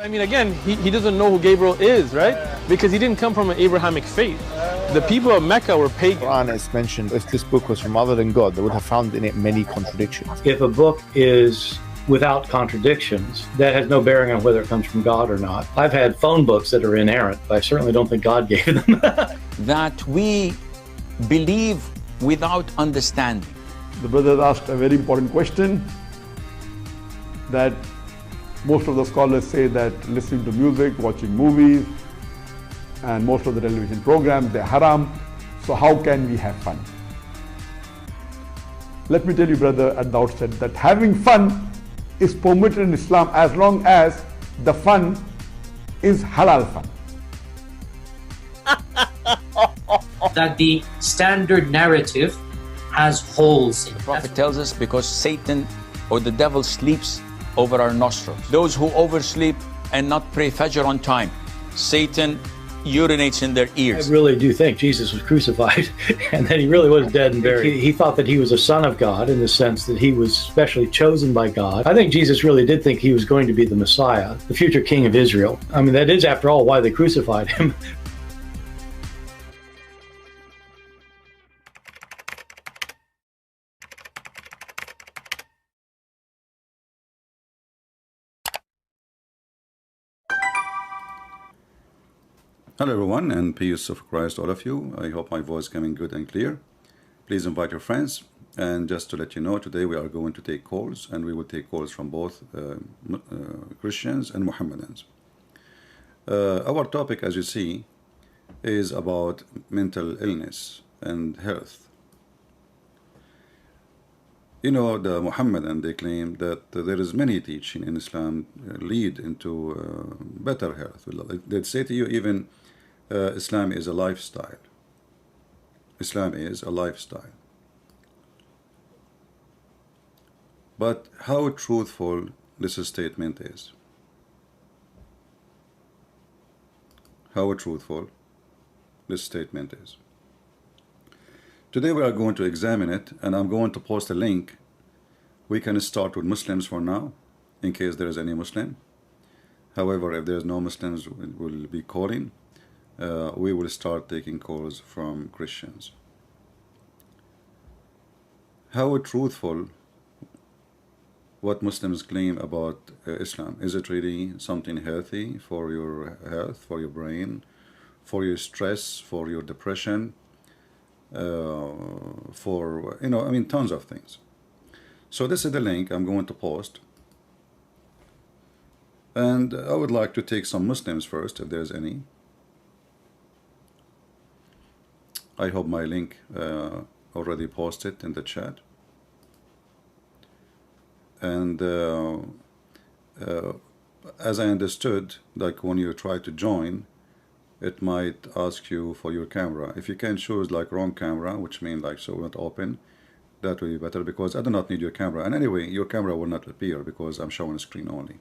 I mean, again, he doesn't know who Gabriel is, right? Because he didn't come from an Abrahamic faith. The people of Mecca were pagan. Quran is mentioned, if this book was from other than God, they would have found in it many contradictions. If a book is without contradictions, that has no bearing on whether it comes from God or not. I've had phone books that are inerrant, but I certainly don't think God gave them. That we believe without understanding. The brother asked a very important question, that most of the scholars say that listening to music, watching movies, and most of the television programs, they're haram. So how can we have fun? Let me tell you, brother, at the outset that having fun is permitted in Islam as long as the fun is halal fun. That the standard narrative has holes in it. The Prophet tells us because Satan or the devil sleeps over our nostrils. Those who oversleep and not pray Fajr on time, Satan urinates in their ears. I really do think Jesus was crucified and that he really was dead and buried. He thought that he was a son of God in the sense that he was specially chosen by God. I think Jesus really did think he was going to be the Messiah, the future king of Israel. I mean, that is, after all, why they crucified him. Hello everyone, and peace of Christ all of you. I hope my voice is coming good and clear. Please invite your friends. And just to let you know, today we are going to take calls, and we will take calls from both Christians and Mohammedans. Our topic, as you see, is about mental illness and health. You know, the Mohammedan, they claim that there is many teaching in Islam lead into better health. They'd say to you even, Islam is a lifestyle. Islam is a lifestyle. But how truthful this statement is? How truthful this statement is? Today we are going to examine it, and I'm going to post a link. We can start with Muslims for now, in case there is any Muslim. However, if there's no Muslims, we'll be calling. We will start taking calls from Christians. How truthful what Muslims claim about Islam? Is it really something healthy for your health, for your brain, for your stress, for your depression, for, you know, I mean, tons of things. So this is the link I'm going to post. And I would like to take some Muslims first, if there's any. I hope my link already posted in the chat. And as I understood, like when you try to join, it might ask you for your camera. If you can choose like wrong camera, which means like so not open, that will be better, because I do not need your camera. And anyway, your camera will not appear because I'm showing a screen only.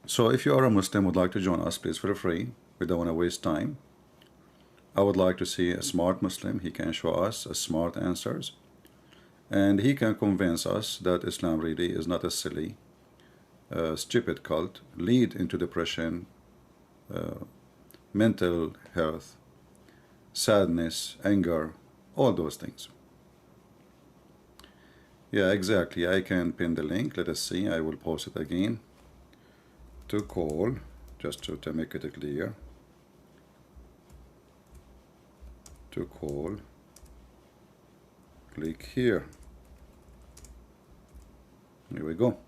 So if you are a Muslim, would like to join us, please feel free. We don't want to waste time. I would like to see a smart Muslim. He can show us smart answers, and he can convince us that Islam really is not a silly, stupid cult, lead into depression, mental health, sadness, anger, all those things. Yeah, exactly. I can pin the link. Let us see. I will post it again. To call, just to make it clear. To call, click here. Here we go.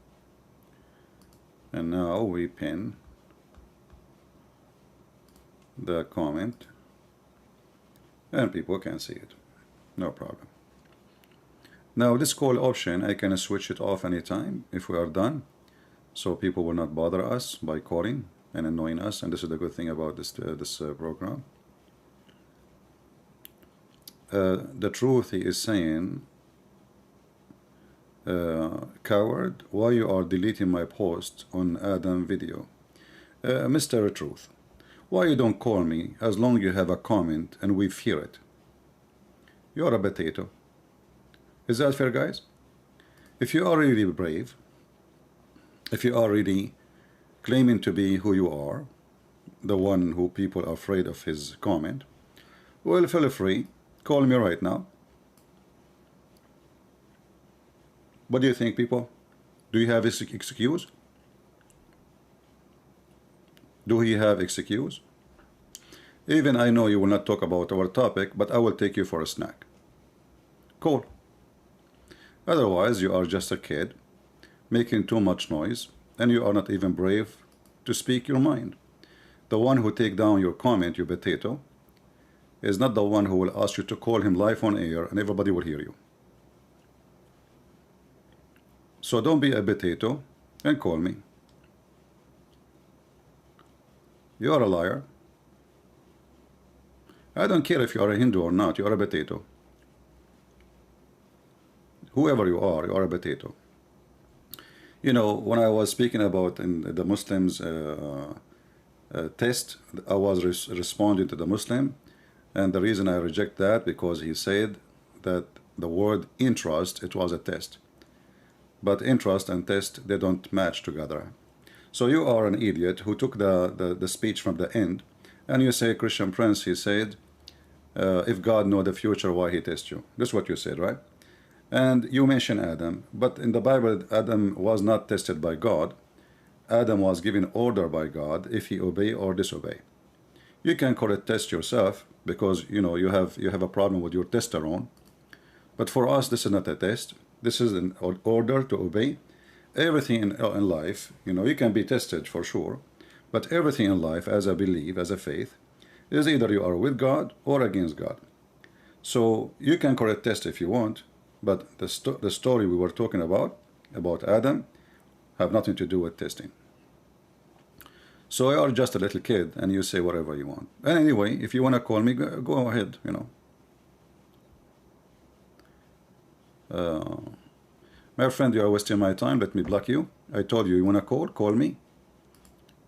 And now we pin the comment, and people can see it. No problem. Now this call option, I can switch it off anytime if we are done, so people will not bother us by calling and annoying us. And this is the good thing about this program. The truth, he is saying, coward, why you are deleting my post on Adam video? Mr. Truth, why you don't call me as long as you have a comment and we fear it? You're a potato. Is that fair, guys? If you are really brave, if you are really claiming to be who you are, the one who people are afraid of his comment, well, feel free, call me right now. What do you think, people? Do you have his excuse? Do he have excuse? Even I know you will not talk about our topic, but I will take you for a snack. Cool. Otherwise, you are just a kid making too much noise, and you are not even brave to speak your mind. The one who take down your comment, you potato, is not the one who will ask you to call him live on air and everybody will hear you. So don't be a potato and call me. You are a liar. I don't care if you are a Hindu or not, you are a potato. Whoever you are a potato. You know, when I was speaking about in the Muslims test, I was responding to the Muslim, and the reason I reject that because he said that the word interest, it was a test. But interest and test, they don't match together. So you are an idiot who took the speech from the end, and you say, Christian Prince, he said, if God know the future, why he test you? That's what you said, right? And you mention Adam, but in the Bible, Adam was not tested by God. Adam was given order by God if he obey or disobey. You can correct test yourself because you know you have a problem with your testosterone. But for us, this is not a test. This is an order to obey. Everything in life, you know, you can be tested for sure, but everything in life, as I believe, as a faith, is either you are with God or against God. So you can correct test if you want, but the story we were talking about Adam, have nothing to do with testing. So you are just a little kid and you say whatever you want. And anyway, if you want to call me, go ahead, you know. My friend, you are wasting my time. Let me block you. I told you, you want to call me.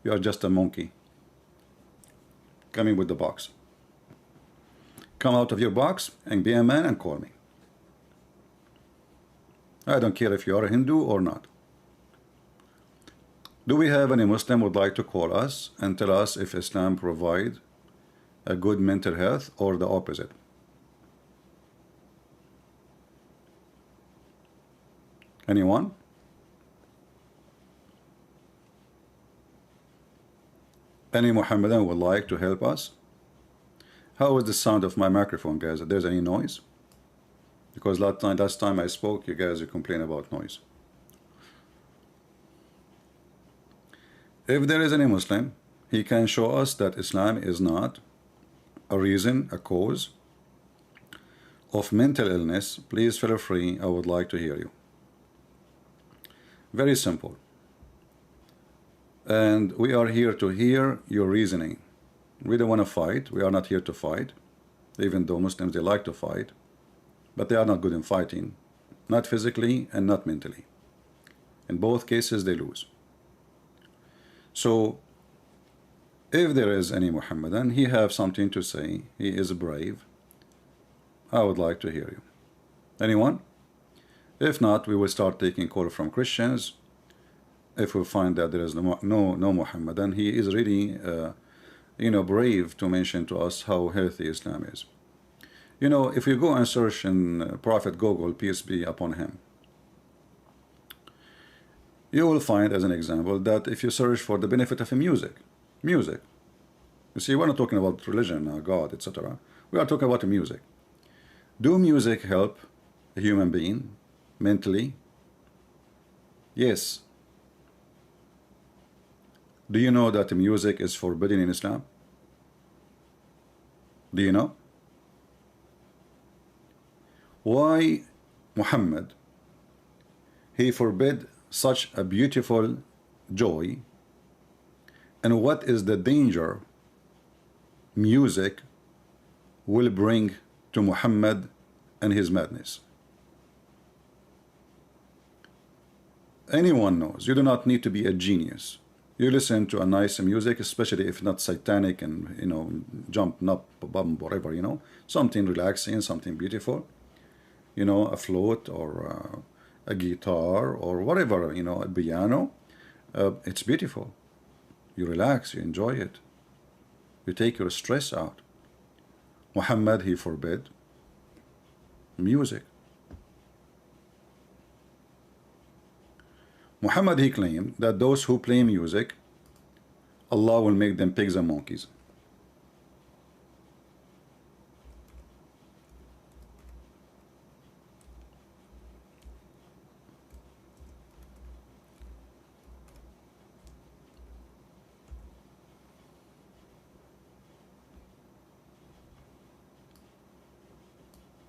You are just a monkey. Come in with the box. Come out of your box and be a man and call me. I don't care if you are a Hindu or not. Do we have any Muslim who would like to call us and tell us if Islam provide a good mental health or the opposite? Anyone? Any Muhammadan would like to help us? How is the sound of my microphone, guys? If there's any noise? Because last time I spoke, you guys complain about noise. If there is any Muslim, he can show us that Islam is not a reason, a cause of mental illness. Please feel free. I would like to hear you. Very simple. And we are here to hear your reasoning. We don't want to fight. We are not here to fight, even though Muslims, they like to fight, but they are not good in fighting, not physically and not mentally. In both cases, they lose. So if there is any Muhammadan, he have something to say, he is brave, I would like to hear you. Anyone? If not, we will start taking call from Christians. If we find that there is no Muhammadan, he is really brave to mention to us how healthy Islam is. You know, if you go and search in Prophet Google, peace be upon him, you will find, as an example, that if you search for the benefit of music, you see, we're not talking about religion, God, etc. We are talking about music. Do music help a human being mentally? Yes. Do you know that music is forbidden in Islam? Do you know? Why Muhammad, he forbid such a beautiful joy, and what is the danger music will bring to Muhammad and his madness? Anyone knows. You do not need to be a genius. You listen to a nice music, especially if not satanic and, you know, jump, up, bump, whatever, you know, something relaxing, something beautiful, you know, a flute or a guitar or whatever, you know, a piano, It's beautiful. You relax, you enjoy it. You take your stress out. Muhammad, he forbid music. Muhammad, he claimed that those who play music, Allah will make them pigs and monkeys.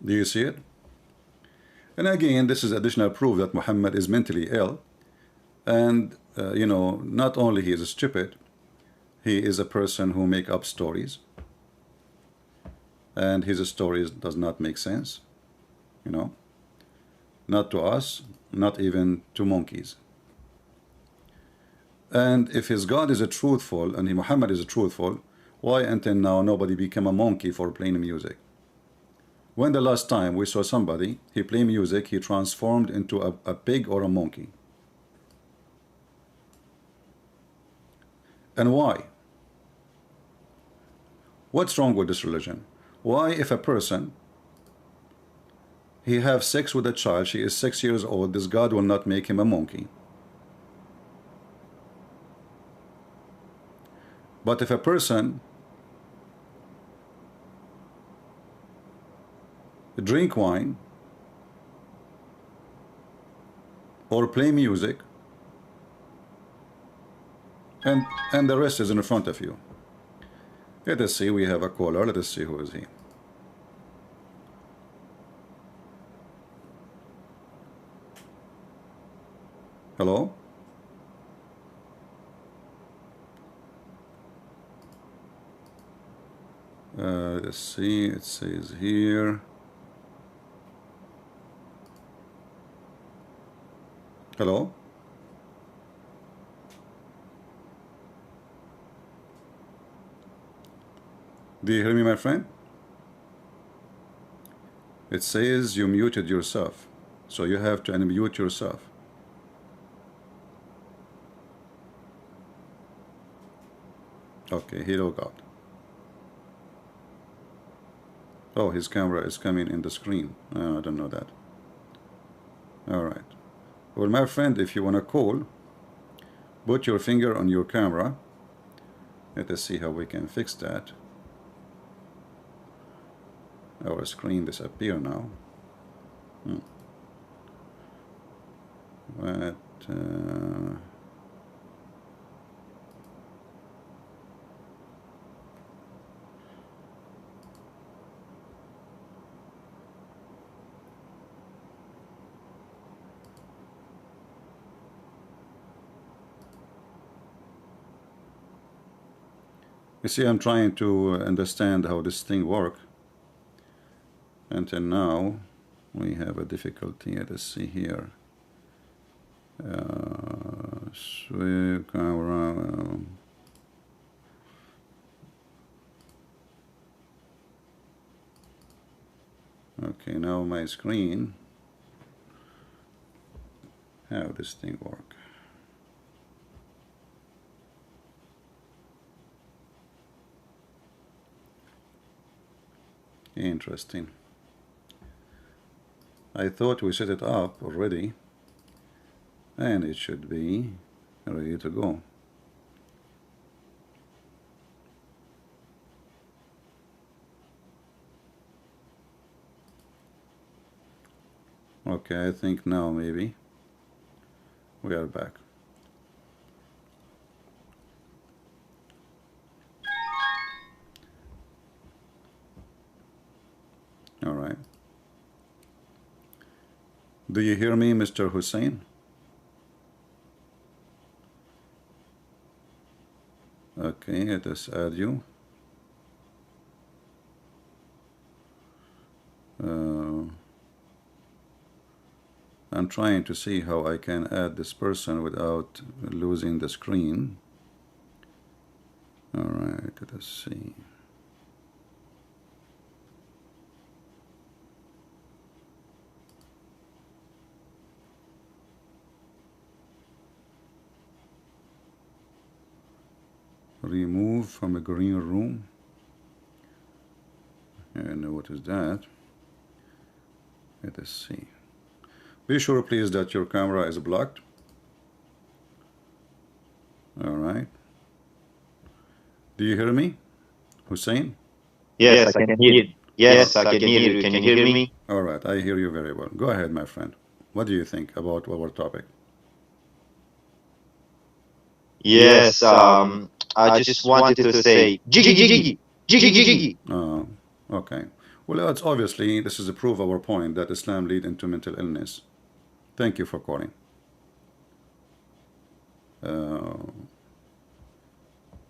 Do you see it? And again, this is additional proof that Muhammad is mentally ill. And, you know, not only he is stupid, he is a person who make up stories. And his stories does not make sense, you know. Not to us, not even to monkeys. And if his God is a truthful and Muhammad is a truthful, why until now nobody became a monkey for playing music? When the last time we saw somebody, he play music, he transformed into a pig or a monkey? And why? What's wrong with this religion? Why, if a person, he have sex with a child, she is 6 years old, this God will not make him a monkey? But if a person drink wine or play music, and the rest is in front of you. Let us see, we have a caller. Let us see who is he. Hello? Let's see, it says here. Hello? Do you hear me, my friend? It says you muted yourself, so you have to unmute yourself. Okay, he logged out. Oh, his camera is coming in the screen. I don't know that. All right. Well, my friend, if you want to call, put your finger on your camera. Let us see how we can fix that. Our screen disappear now. But you see, I'm trying to understand how this thing works. Until now, we have a difficulty. Let us see here. Sweep camera. Okay, now my screen. How this thing work? Interesting. I thought we set it up already, and it should be ready to go. Okay, I think now maybe we are back. All right. Do you hear me, Mr. Hussein? Okay, let us add you. I'm trying to see how I can add this person without losing the screen. All right, let us see. Remove from a green room. And what is that? Let us see. Be sure, please, that your camera is blocked. All right. Do you hear me, Hussein? Yes, I can hear you. Yes, I can hear you. Can you hear me? All right, I hear you very well. Go ahead, my friend. What do you think about our topic? Yes, I just wanted to say, jiggy, jiggy, jiggy, jiggy. Okay. Well, it's obviously, this is to prove our point that Islam lead into mental illness. Thank you for calling.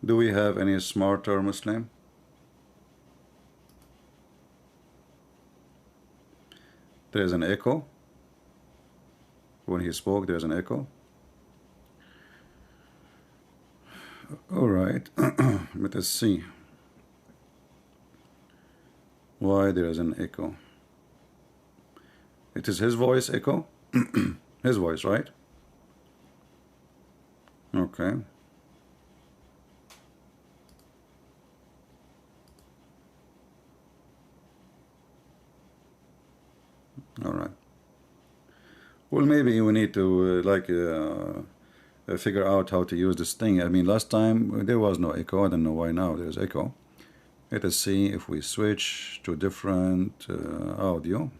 Do we have any smarter Muslim? There is an echo. When he spoke, there's an echo. All right. Let us see why there is an echo. It is his voice echo? His voice, right? Okay. All right. Well, maybe we need to figure out how to use this thing. I mean, last time there was no echo. I don't know why now there's echo. Let us see if we switch to different audio.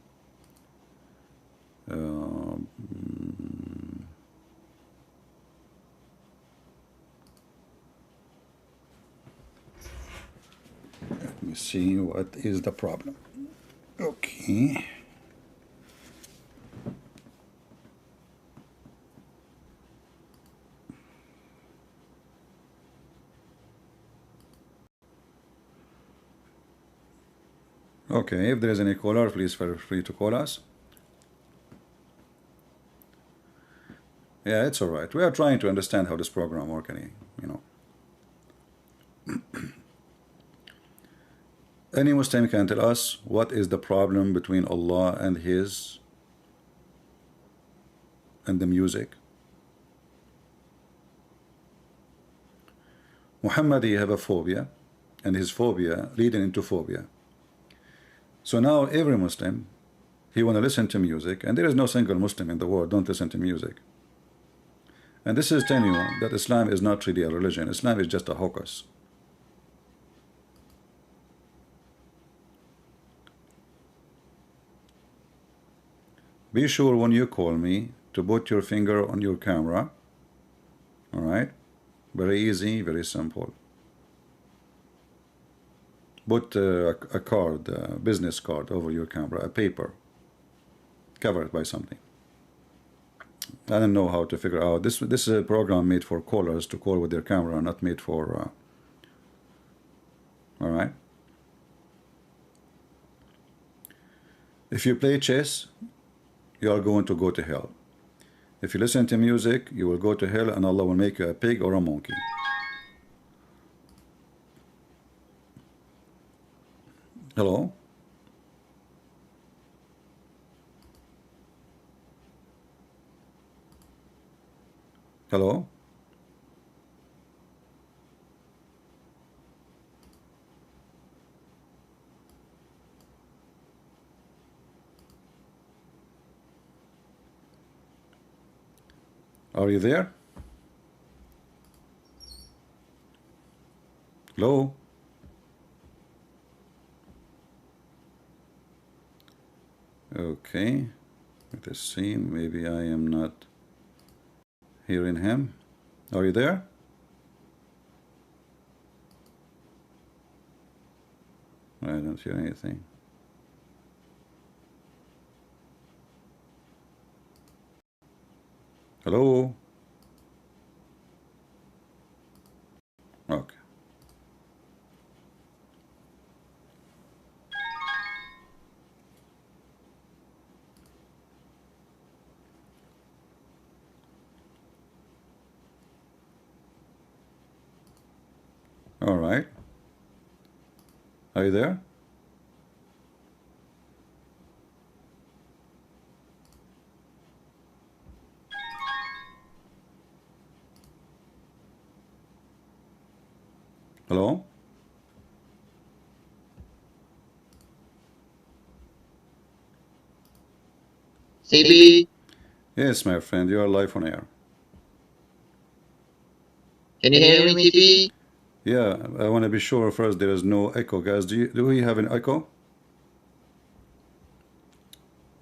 Let me see what is the problem. Okay. Okay, if there is any caller, please feel free to call us. Yeah, it's all right. We are trying to understand how this program works, you know. Any Muslim can tell us what is the problem between Allah and the music. Muhammad, he have a phobia, and his phobia leading into phobia. So now every Muslim, he want to listen to music, and there is no single Muslim in the world don't listen to music. And this is telling you that Islam is not really a religion. Islam is just a hocus. Be sure when you call me to put your finger on your camera. All right? Very easy, very simple. Put a card, a business card over your camera, a paper. Cover it by something. I don't know how to figure out. This is a program made for callers to call with their camera, not made for... all right? If you play chess, you are going to go to hell. If you listen to music, you will go to hell, and Allah will make you a pig or a monkey. Hello? Hello? Are you there? Hello? Okay, let us see. Maybe I am not hearing him. Are you there? I don't hear anything. Hello? Okay. All right. Are you there? Hello? CB, Yes, my friend, you are live on air. can you hear me, CB? Yeah, I want to be sure first there is no echo, guys. Do we have an echo?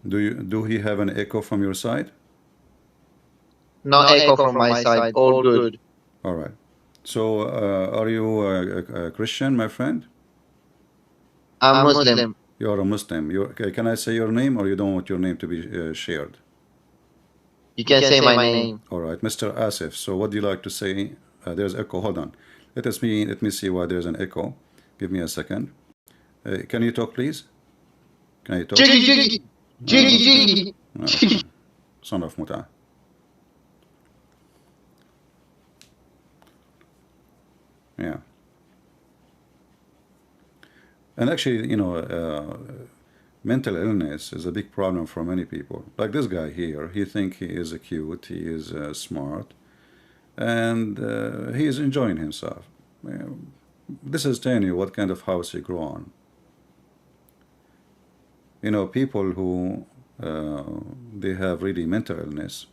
Do he have an echo from your side? No echo from my side. All good. All right. So, are you a Christian, my friend? I'm Muslim. You are a Muslim. Can I say your name, or you don't want your name to be shared? You can say my name. All right, Mr. Asif. So, what do you like to say? There's echo. Hold on. Let me see why there's an echo. Give me a second. Can you talk, please? Can you talk? Jiggy, jiggy. Son of Muta. Yeah. And actually, you know, mental illness is a big problem for many people. Like this guy here, he thinks he is cute, he is smart, and he is enjoying himself. This is telling you what kind of house he grew on. You know, people who they have really mental illness,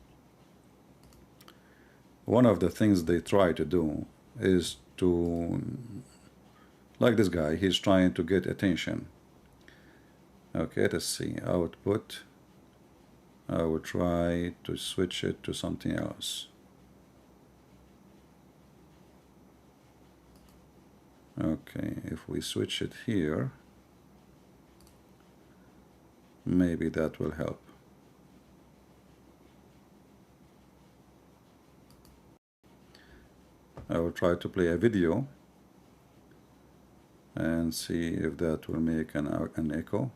one of the things they try to do is to, like this guy, he's trying to get attention. Okay, let's see, output. I will try to switch it to something else. Okay, if we switch it here, maybe that will help. I will try to play a video and see if that will make an echo.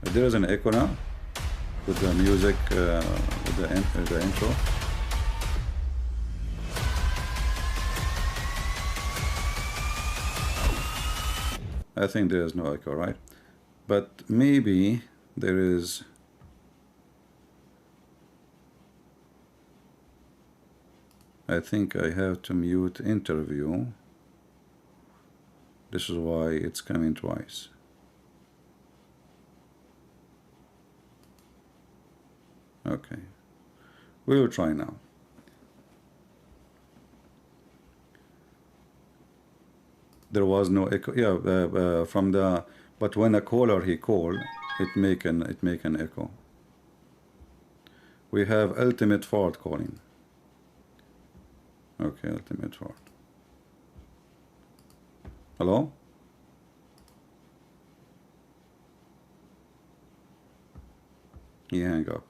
There is an echo now with the music, with the intro. I think there is no echo, right? But maybe there is. I think I have to mute interview. This is why it's coming twice. Okay, we will try now. There was no echo. Yeah, from the. But when a caller he called, it make an echo. We have Ultimate Ford calling. Okay, Ultimate Ford. Hello? He hang up.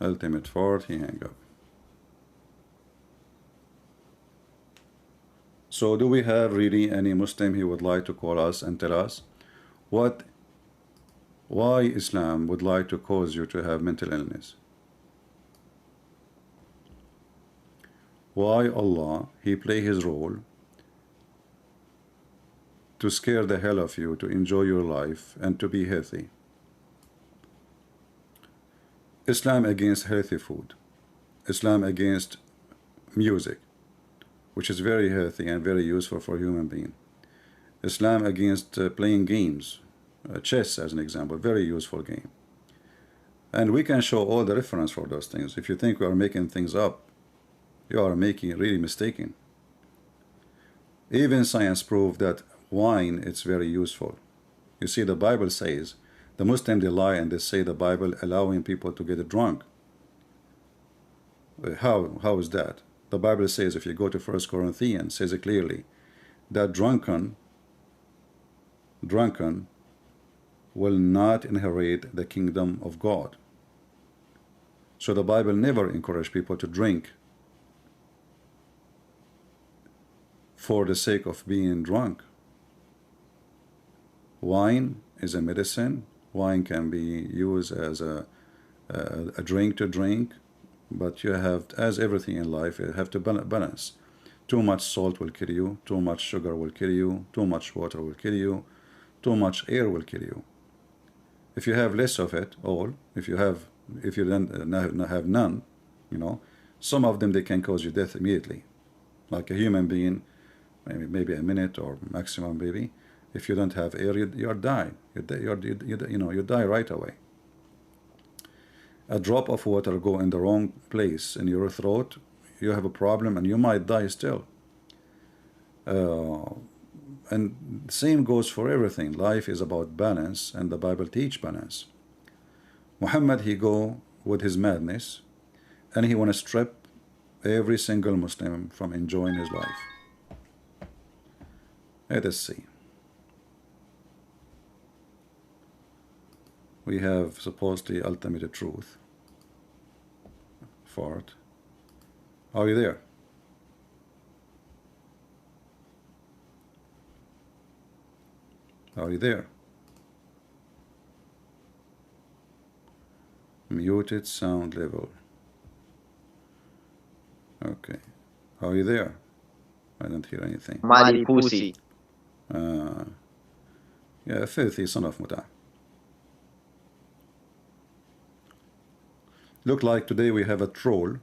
Ultimate Ford, he hang up. So do we have really any Muslim who would like to call us and tell us why Islam would like to cause you to have mental illness? Why Allah, He play His role to scare the hell of you, to enjoy your life and to be healthy? Islam against healthy food. Islam against music, which is very healthy and very useful for human being. Islam against playing games, chess as an example, very useful game. And we can show all the reference for those things. If you think we are making things up, you are making really mistaken. Even science proved that wine is very useful. You see, the Bible says, the Muslims, they lie and they say the Bible allowing people to get drunk. How is that? The Bible says, if you go to 1 Corinthians, says it clearly, that drunken will not inherit the kingdom of God. So the Bible never encouraged people to drink for the sake of being drunk. Wine is a medicine. Wine can be used as a drink to drink, but you have, as everything in life, you have to balance. Too much salt will kill you, too much sugar will kill you, too much water will kill you, too much air will kill you. If you have less of it all, if you don't have none, you know, some of them, they can cause you death immediately. Like a human being, maybe a minute or maximum, maybe. If you don't have air, you die. You die right away. A drop of water go in the wrong place in your throat, you have a problem, and you might die still. And same goes for everything. Life is about balance, and the Bible teach balance. Muhammad, he go with his madness, and he want to strip every single Muslim from enjoying his life. Let us see. We have supposedly ultimate truth. Fart. Are you there? Are you there? Muted sound level. Okay. Are you there? I don't hear anything. Mighty pussy. Yeah, filthy son of Muta. Look like today we have a troll,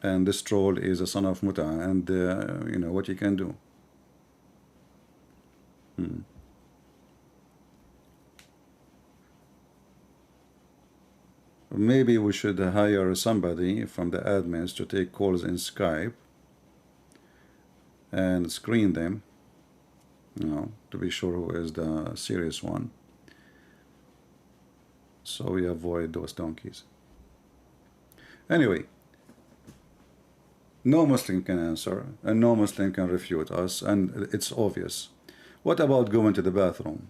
and this troll is a son of Muta, and you know what you can do. Maybe we should hire somebody from the admins to take calls in Skype and screen them, you know, to be sure who is the serious one, so we avoid those donkeys. Anyway, no Muslim can answer, and no Muslim can refute us, and it's obvious. What about going to the bathroom?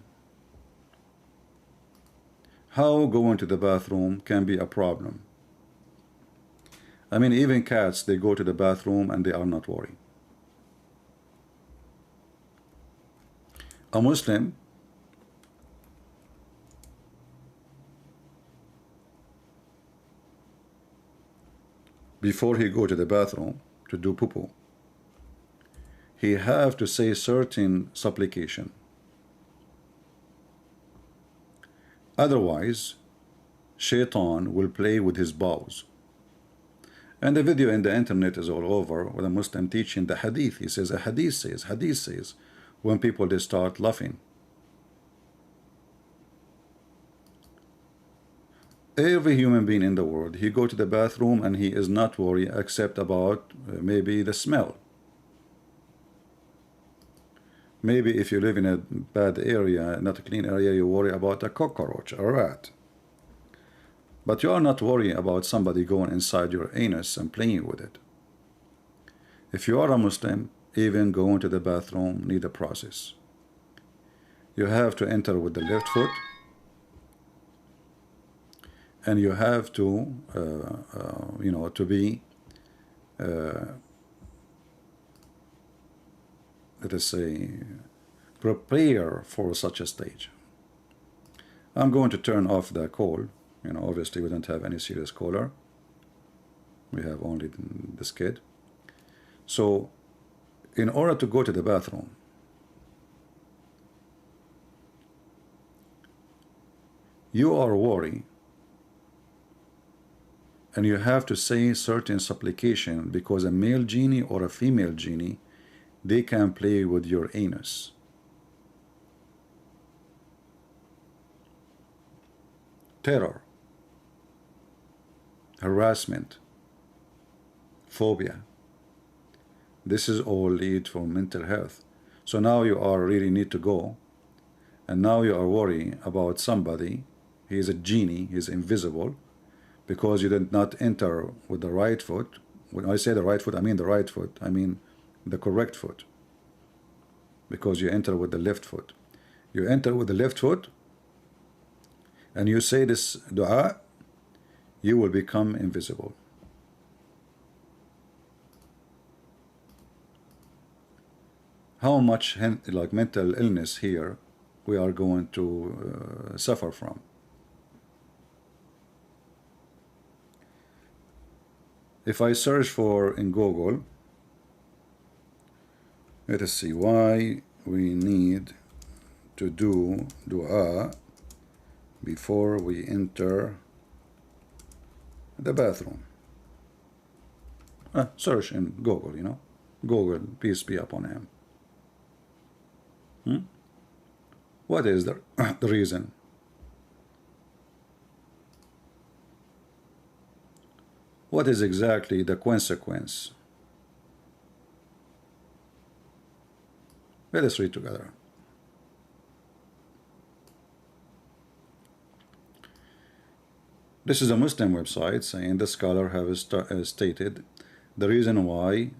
How going to the bathroom can be a problem? I mean, even cats, they go to the bathroom and they are not worried. A Muslim before he go to the bathroom to do poo-poo, he have to say certain supplication. Otherwise, Shaitan will play with his bowels. And the video in the internet is all over with a Muslim teaching the hadith. He says, a hadith says, when people, they start laughing. Every human being in the world, he go to the bathroom and he is not worried except about maybe the smell. Maybe if you live in a bad area, not a clean area, you worry about a cockroach, a rat. But you are not worrying about somebody going inside your anus and playing with it. If you are a Muslim, even going to the bathroom need a process. You have to enter with the left foot, and you have to, you know, to be, let us say, prepare for such a stage. I'm going to turn off the call. You know, obviously we don't have any serious caller. We have only this kid. So, in order to go to the bathroom, you are worried, and you have to say certain supplication, because a male genie or a female genie, they can play with your anus. Terror, harassment, phobia. This is all lead for mental health. So now you are really need to go, and now you are worrying about somebody. He is a genie, he is invisible, because you did not enter with the right foot. When I say the right foot, I mean the right foot. I mean the correct foot, because you enter with the left foot. You enter with the left foot and you say this dua, you will become invisible. How much like mental illness here we are going to suffer from. If I search for in Google, let us see why we need to do dua before we enter the bathroom. Search in Google, you know. Google, peace be upon him. What is the reason? What is exactly the consequence? Let us read together. This is a Muslim website saying the scholar has stated the reason why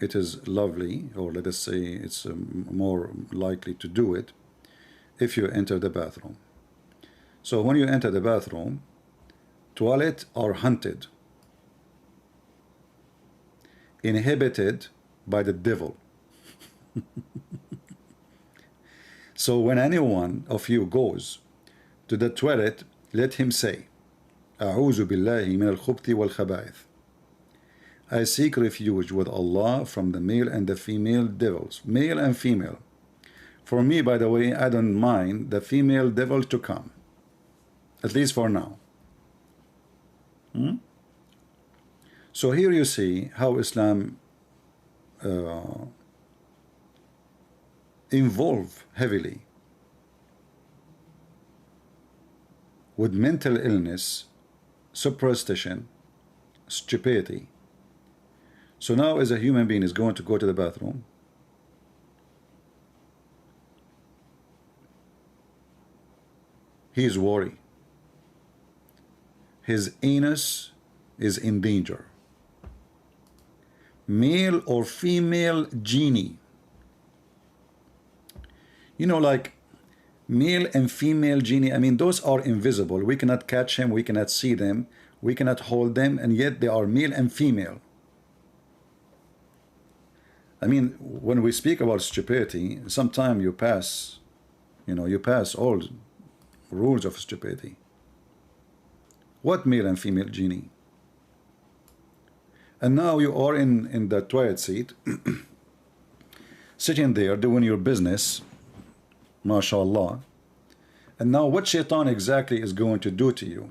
it is lovely, or let us say it's more likely to do it, if you enter the bathroom. So when you enter the bathroom, toilets are haunted, inhabited by the devil. So when any one of you goes to the toilet, let him say, أعوذ بالله من الخبث والخبائث. I seek refuge with Allah from the male and the female devils, male and female. For me, by the way, I don't mind the female devil to come, at least for now. So here you see how Islam involve heavily with mental illness, superstition, stupidity. So now as a human being is going to go to the bathroom, he is worried. His anus is in danger. Male or female genie. You know, like male and female genie, I mean, those are invisible. We cannot catch them, we cannot see them, we cannot hold them, and yet they are male and female. I mean, when we speak about stupidity, sometimes you pass, you know, you pass all rules of stupidity. What male and female genie? And now you are in the toilet seat, sitting there doing your business, mashallah. And now what shaitan exactly is going to do to you?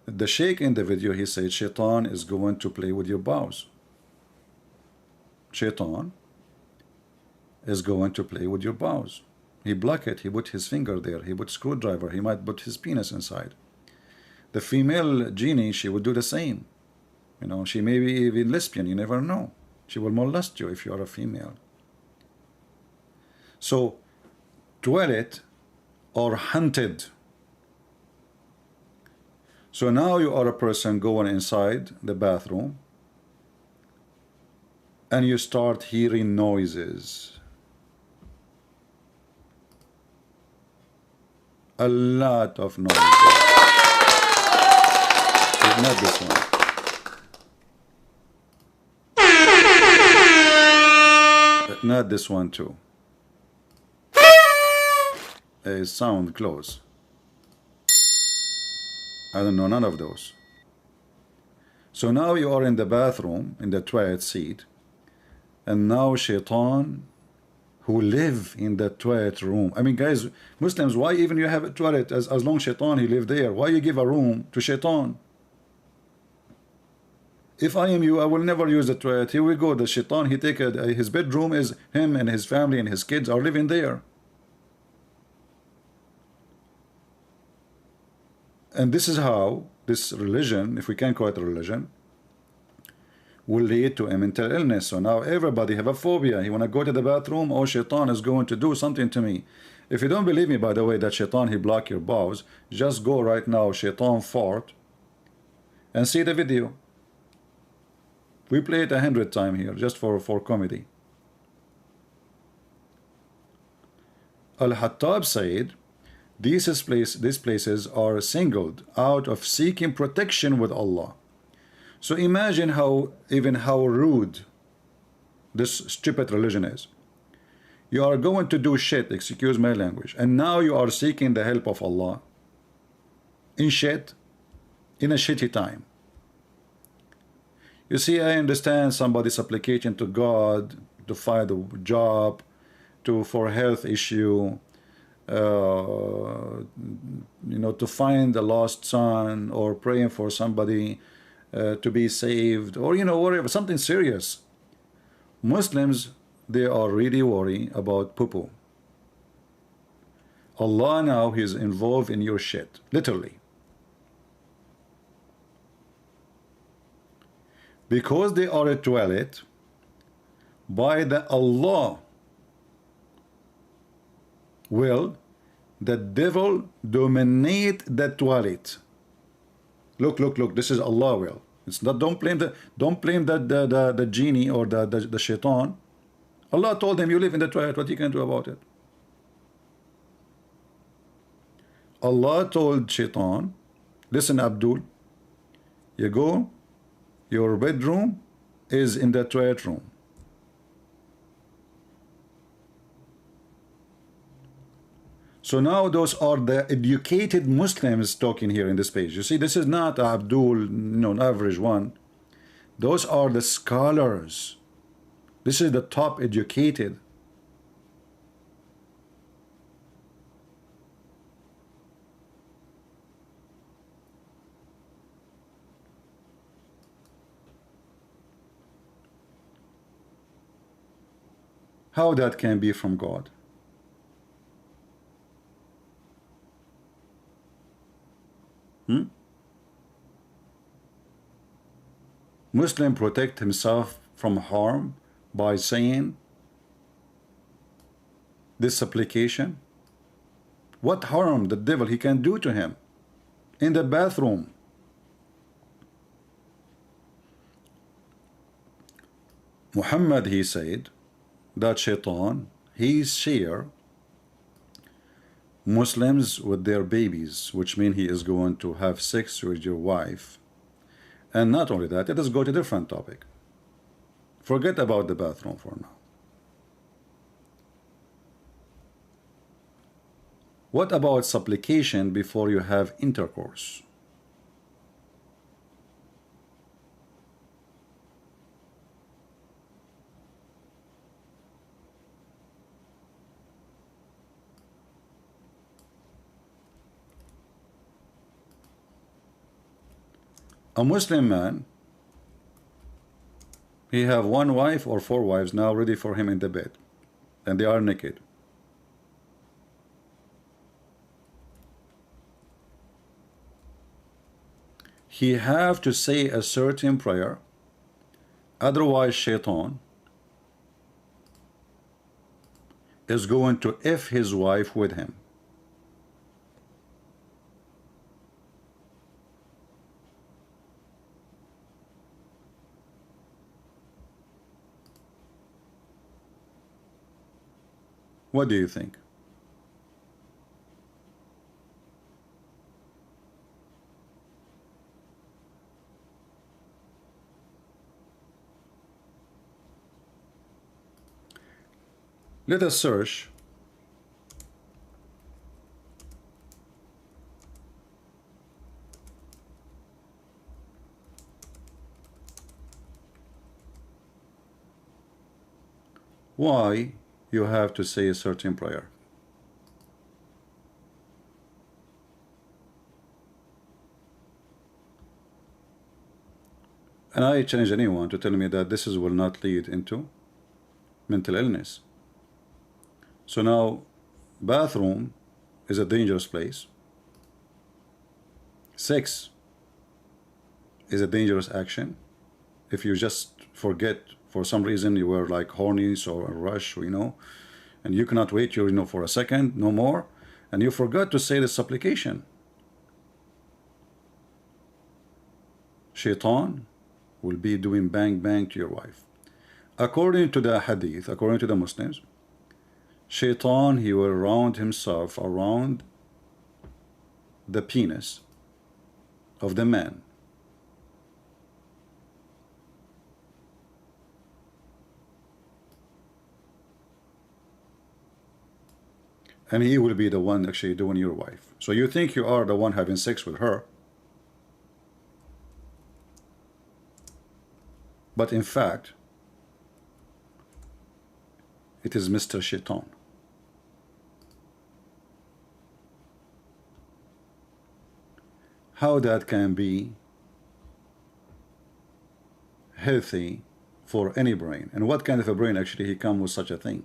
The sheikh in the video, he said shaitan is going to play with your bowels. Shaitan is going to play with your bowels. He block it, he put his finger there, he put screwdriver, he might put his penis inside. The female genie, she would do the same. You know, she may be even lesbian, you never know. She will molest you if you are a female. So, toilet are haunted. So now you are a person going inside the bathroom and you start hearing noises. A lot of noises. It's not this one. Not this one too. A sound close. I don't know none of those. So now you are in the bathroom, in the toilet seat, and now shaitan who live in the toilet room. I mean, guys, Muslims, why even you have a toilet as long shaitan he live there? Why you give a room to shaitan? If I am you, I will never use the toilet. Here we go. The shaitan, he take his bedroom is him and his family and his kids are living there. And this is how this religion, if we can call it a religion, will lead to a mental illness. So now everybody have a phobia. You want to go to the bathroom, oh, shaitan is going to do something to me. If you don't believe me, by the way, that shaitan, he block your bowels, just go right now, shaitan fart, and see the video. We play it 100 times here, just for comedy. Al-Hattab said, these places are singled out of seeking protection with Allah. So imagine how rude this stupid religion is. You are going to do shit, excuse my language, and now you are seeking the help of Allah in shit, in a shitty time. You see, I understand somebody's application to God to find a job, for health issue, to find a lost son, or praying for somebody to be saved, or whatever, something serious. Muslims, they are really worried about poo-poo. Allah now is involved in your shit, literally. Because they are a toilet, by the Allah will, the devil dominate the toilet. Look, this is Allah will. It's not, don't blame the genie or the shaitan. Allah told him, you live in the toilet, what you can do about it? Allah told shaitan, listen Abdul, you go, your bedroom is in the toilet room. So now those are the educated Muslims talking here in this page. You see, this is not Abdul, an average one. Those are the scholars. This is the top educated. How that can be from God? Muslim protect himself from harm by saying this supplication. What harm the devil he can do to him in the bathroom? Muhammad, he said that shaitan, he share Muslims with their babies, which means he is going to have sex with your wife. And not only that, let us go to a different topic. Forget about the bathroom for now. What about supplication before you have intercourse? A Muslim man, he have one wife or 4 wives now ready for him in the bed, and they are naked. He have to say a certain prayer, otherwise shaitan is going to F his wife with him. What do you think? Let us search why you have to say a certain prayer. And I challenge anyone to tell me that this will not lead into mental illness. So now, bathroom is a dangerous place. Sex is a dangerous action. If you just forget, for some reason you were like horny or a rush, and you cannot wait, for a second, no more, and you forgot to say the supplication. Shaitan will be doing bang bang to your wife. According to the hadith, according to the Muslims, Shaitan, he will round himself around the penis of the man. And he will be the one actually doing your wife. So you think you are the one having sex with her, but in fact it is Mr. Shaitan. how that can be healthy for any brain, and what kind of a brain actually he come with such a thing.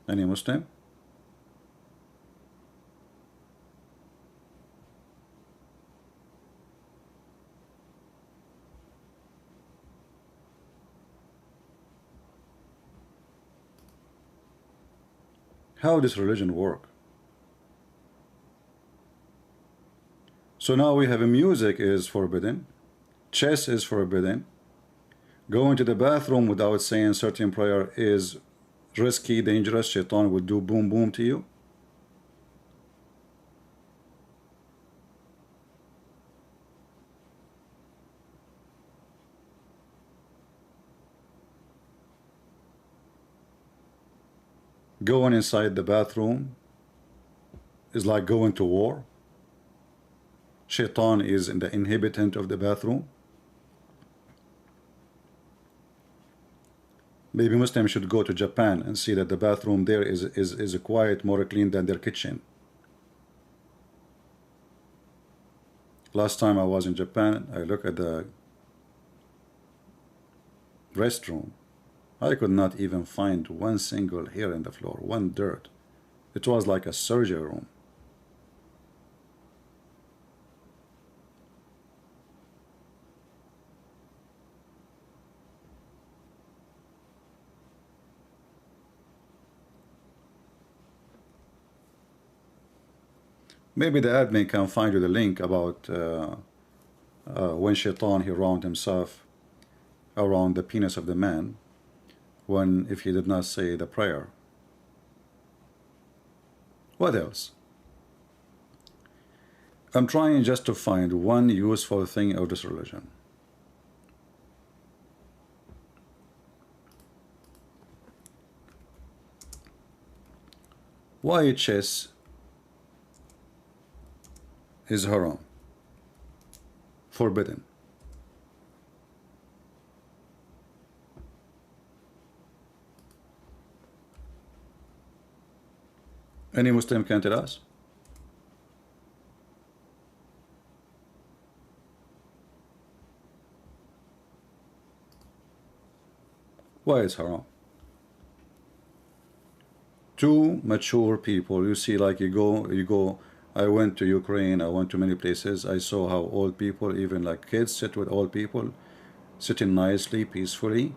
Any Muslim? How does religion work? So now we have a music is forbidden, chess is forbidden, going to the bathroom without saying certain prayer is risky, dangerous, shaitan would do boom boom to you. Going inside the bathroom is like going to war. Shaitan is in the inhabitant of the bathroom. Maybe Muslims should go to Japan and see that the bathroom there is quiet, more clean than their kitchen. Last time I was in Japan, I looked at the restroom. I could not even find one single hair in the floor, one dirt. It was like a surgery room. Maybe the admin can find you the link about when Shaitan he round himself around the penis of the man when if he did not say the prayer. What else? I'm trying just to find one useful thing of this religion. Why chess is haram, forbidden? Any Muslim can tell us? Why is haram? Two mature people, you see, like you go. I went to Ukraine, I went to many places. I saw how old people, even like kids, sit with old people, sitting nicely, peacefully,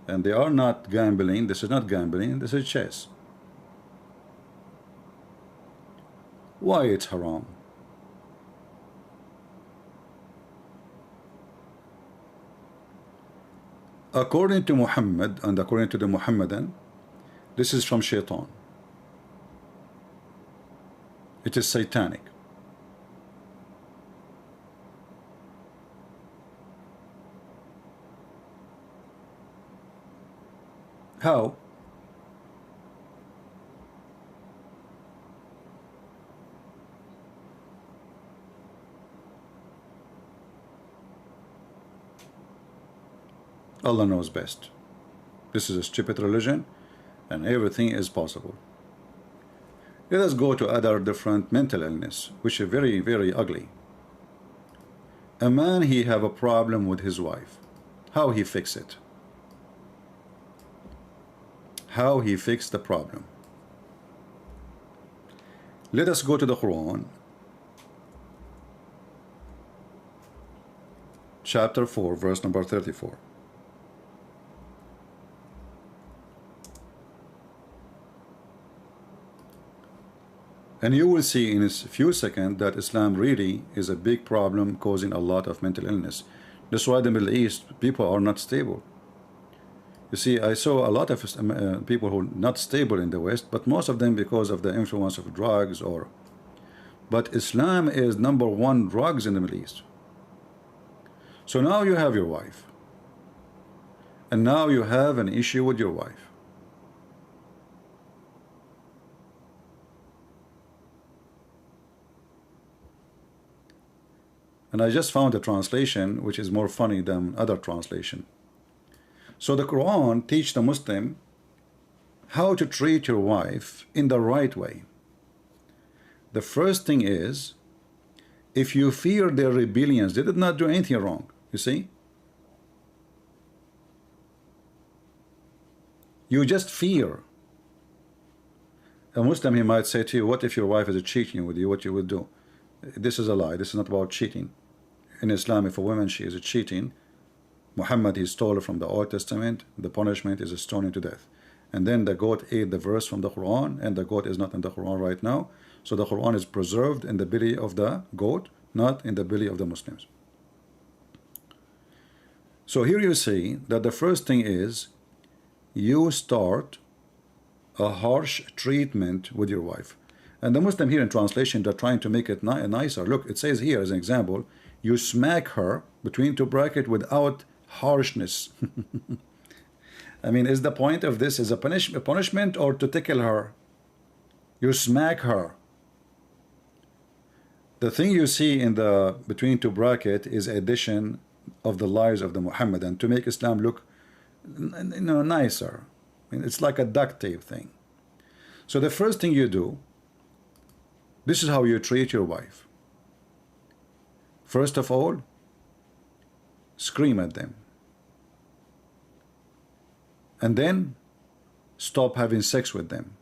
and they are not gambling. This is not gambling, this is chess. Why it's haram? According to Muhammad and according to the Muhammadan, this is from Shaitan. It is satanic. How? Allah knows best. This is a stupid religion and everything is possible. Let us go to other different mental illness, which is very, very ugly. A man, he have a problem with his wife. How he fix it? How he fix the problem? Let us go to the Quran, chapter 4, verse number 34. And you will see in a few seconds that Islam really is a big problem, causing a lot of mental illness. That's why the Middle East people are not stable. You see, I saw a lot of people who are not stable in the West, but most of them because of the influence of drugs or. But Islam is #1 drugs in the Middle East. So now you have your wife, and now you have an issue with your wife. And I just found a translation which is more funny than other translation. So the Quran teaches the Muslim how to treat your wife in the right way. The first thing is, if you fear their rebellions, they did not do anything wrong, you see? You just fear. A Muslim, he might say to you, what if your wife is cheating with you, what you would do? This is a lie. This is not about cheating. In Islam, if a woman, she is cheating, Muhammad, he stole it from the Old Testament, the punishment is a stoning to death. And then the goat ate the verse from the Quran, and the goat is not in the Quran right now. So the Quran is preserved in the belly of the goat, not in the belly of the Muslims. So here you see that the first thing is, you start a harsh treatment with your wife. And the Muslim here in translation, they're trying to make it nicer. Look, it says here as an example, you smack her between two brackets without harshness. I mean, is the point of this is a punishment or to tickle her? You smack her. The thing you see in the between two bracket is addition of the lives of the Muhammadan to make Islam look, you know, nicer. I mean, it's like a duct tape thing. So the first thing you do, this is how you treat your wife. First of all, scream at them. And then stop having sex with them.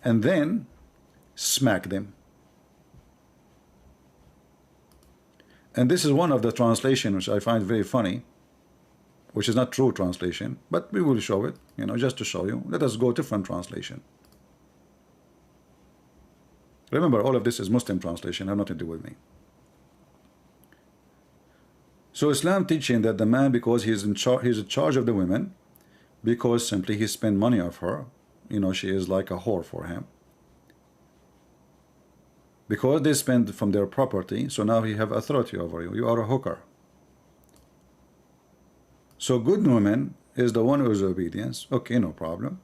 And then smack them. And this is one of the translations which I find very funny, which is not true translation, but we will show it, you know, just to show you. Let us go different translation. Remember, all of this is Muslim translation, have nothing to do with me. So Islam teaching that the man, because he's in charge of the women, because simply he spent money of her, you know, she is like a whore for him. Because they spend from their property, so now he have authority over you. You are a hooker. So good woman is the one who is obedience. Okay, no problem.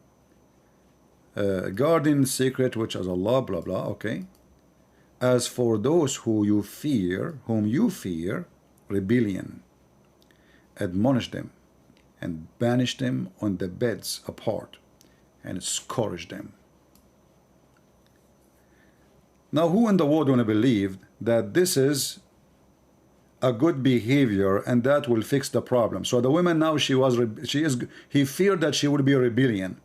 Guarding secret, which is Allah, blah blah. Okay. As for those whom you fear, rebellion, admonish them and banish them on the beds apart and scourge them. Now, who in the world want to believe that this is a good behavior and that will fix the problem? So the woman now, he feared that she would be a rebellion.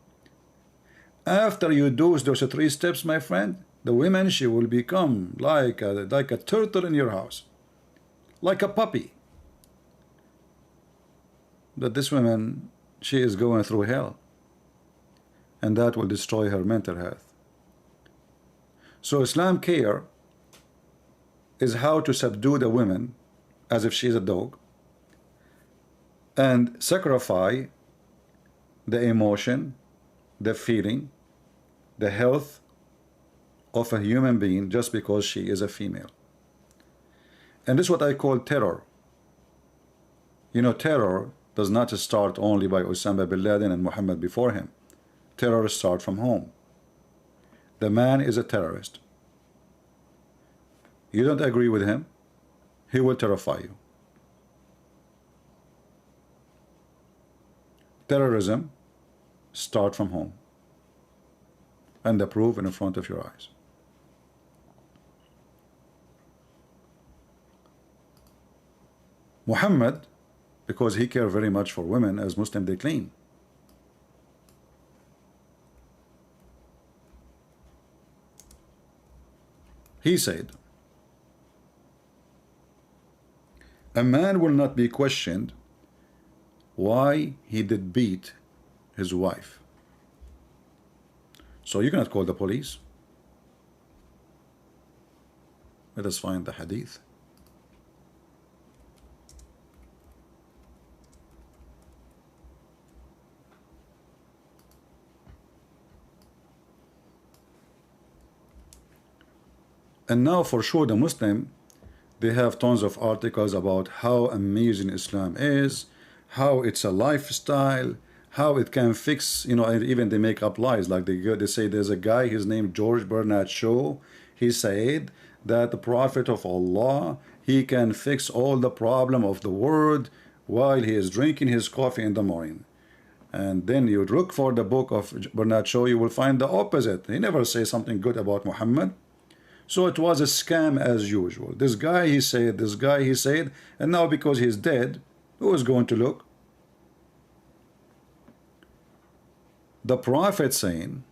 After you do those 3 steps, my friend, the woman, she will become like a turtle in your house, like a puppy. That this woman, she is going through hell, and that will destroy her mental health. So Islam care is how to subdue the woman as if she's a dog, and sacrifice the emotion, the feeling, the health of a human being just because she is a female. And this is what I call terror. You know, terror does not start only by Osama bin Laden and Muhammad before him. Terror starts from home. The man is a terrorist. You don't agree with him, he will terrify you. Terrorism starts from home. And the proof in front of your eyes. Muhammad, because he cared very much for women, as Muslim they claim. He said, a man will not be questioned why he did beat his wife. So you cannot call the police. Let us find the hadith. And now for sure the Muslim, they have tons of articles about how amazing Islam is, how it's a lifestyle, how it can fix, you know, and even they make up lies. Like they say there's a guy, his name George Bernard Shaw, he said that the Prophet of Allah he can fix all the problem of the world while he is drinking his coffee in the morning. And then you look for the book of Bernard Shaw, you will find the opposite. He never says something good about Muhammad. So it was a scam as usual. This guy he said, this guy he said, and now because he's dead, who is going to look? The Prophet saying,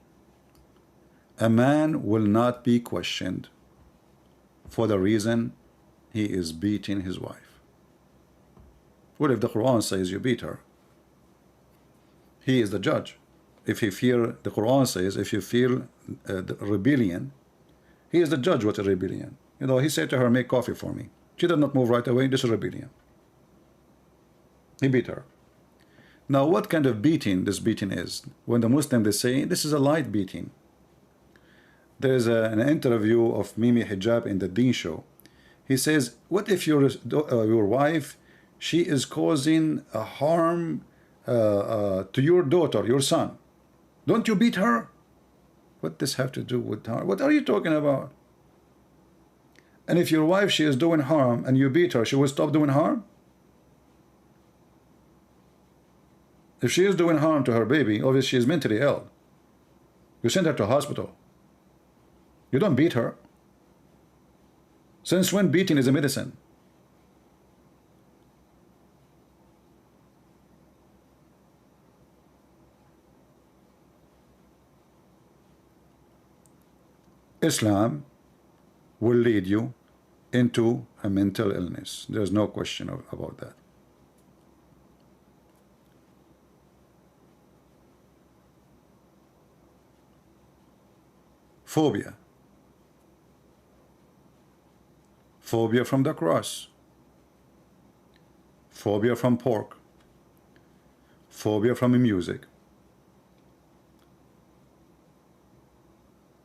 a man will not be questioned for the reason he is beating his wife. What if the Quran says you beat her? He is the judge. If you fear, the Quran says, if you feel the rebellion, he is the judge with a rebellion. You know, he said to her, make coffee for me. She did not move right away. This is rebellion. He beat her. Now, what kind of beating this beating is? When the Muslim, they say, this is a light beating. There is an interview of Mimi Hijab in the Deen show. He says, what if your wife, she is causing a harm to your daughter, your son? Don't you beat her? What does this have to do with harm? What are you talking about? And if your wife, she is doing harm and you beat her, she will stop doing harm? If she is doing harm to her baby, obviously she is mentally ill. You send her to hospital. You don't beat her. Since when beating is a medicine? Islam will lead you into a mental illness. There's no question about that. Phobia. Phobia from the cross. Phobia from pork. Phobia from music.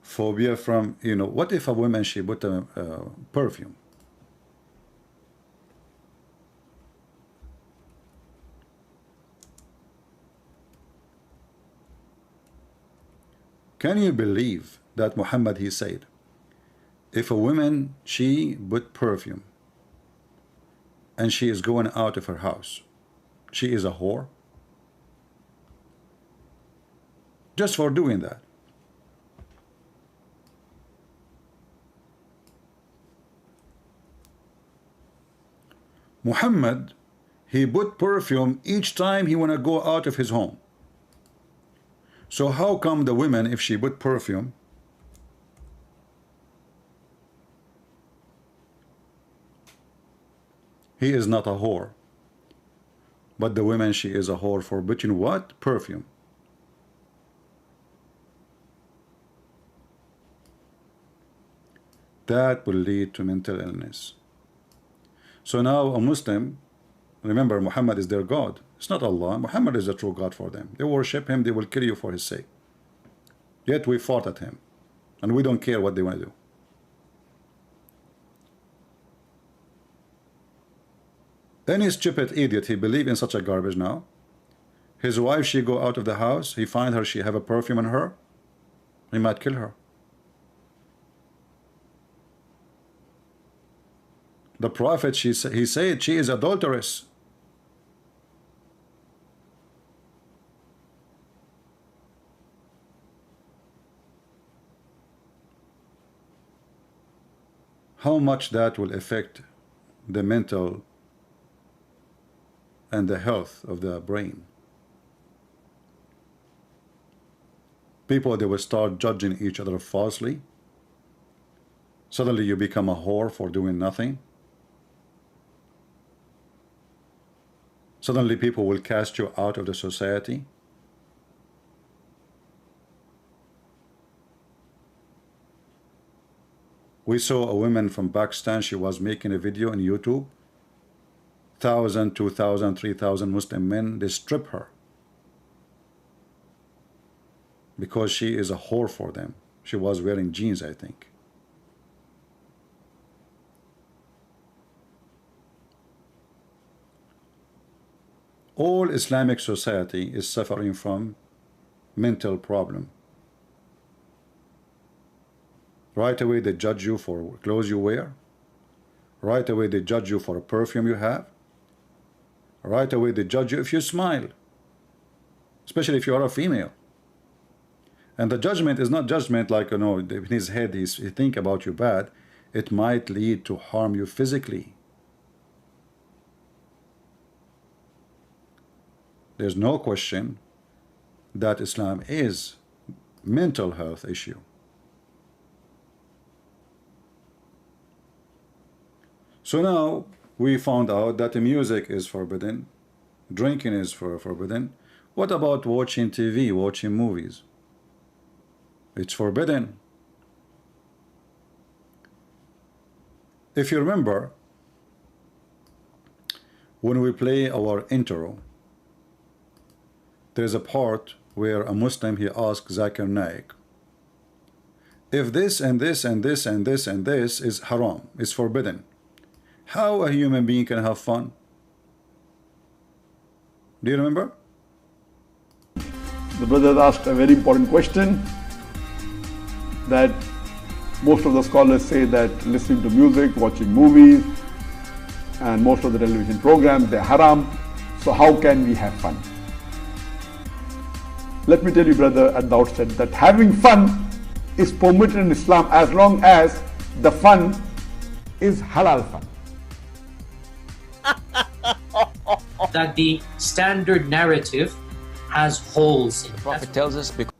Phobia from, you know, what if a woman, she put a perfume? Can you believe that Muhammad, he said, if a woman, she put perfume and she is going out of her house, she is a whore? Just for doing that. Muhammad, he put perfume each time he want to go out of his home. So how come the women, if she put perfume, he is not a whore, but the women, she is a whore for putting what? Perfume. That will lead to mental illness. So now a Muslim, remember Muhammad is their God. It's not Allah. Muhammad is the true God for them. They worship him. They will kill you for his sake. Yet we fought at him. And we don't care what they want to do. Any stupid idiot, he believe in such a garbage now. His wife, she go out of the house. He find her, she have a perfume on her. He might kill her. The Prophet, he said she is adulterous. How much that will affect the mental and the health of the brain. People, they will start judging each other falsely. Suddenly you become a whore for doing nothing. Suddenly people will cast you out of the society. We saw a woman from Pakistan, she was making a video on YouTube. 1,000, 2,000, 3,000 Muslim men, they strip her. Because she is a whore for them. She was wearing jeans, I think. All Islamic society is suffering from mental problem. Right away they judge you for clothes you wear. Right away they judge you for a perfume you have. Right away they judge you if you smile, especially if you are a female. And the judgment is not judgment like, you know, in his head he think about you bad. It might lead to harm you physically. There's no question that Islam is mental health issue. So now we found out that the music is forbidden, drinking is forbidden. What about watching TV, watching movies? It's forbidden. If you remember, when we play our intro, there's a part where a Muslim, he asks Zakir Naik, if this and this and this and this and this is haram, is forbidden, how a human being can have fun? Do you remember? The brother asked a very important question, that most of the scholars say that listening to music, watching movies, and most of the television programs, they're haram. So how can we have fun? Let me tell you, brother, at the outset that having fun is permitted in Islam as long as the fun is halal fun. That the standard narrative has holes in it. The Prophet tells us because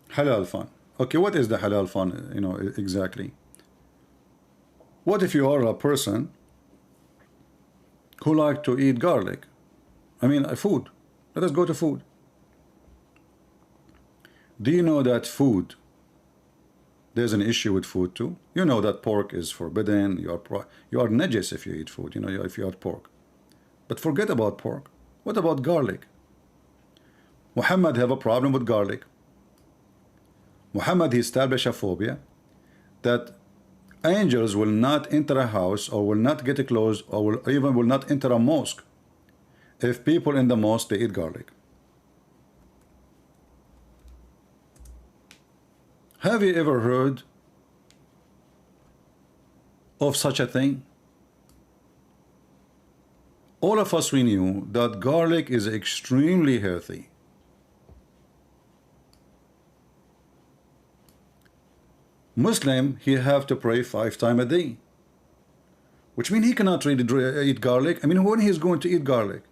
Halal fun. Okay, what is the halal fun, you know, exactly? What if you are a person who like to eat garlic? I mean, food. Let us go to food. Do you know that food, there's an issue with food too? You know that pork is forbidden. You are najis if you eat food, you know, if you eat pork. But forget about pork. What about garlic? Muhammad have a problem with garlic. Muhammad, he established a phobia that angels will not enter a house or will not get close or even will not enter a mosque if people in the mosque, they eat garlic. Have you ever heard of such a thing? All of us, we knew that garlic is extremely healthy. Muslim, he have to pray 5 times a day, which means he cannot really eat garlic. I mean, when he is going to eat garlic?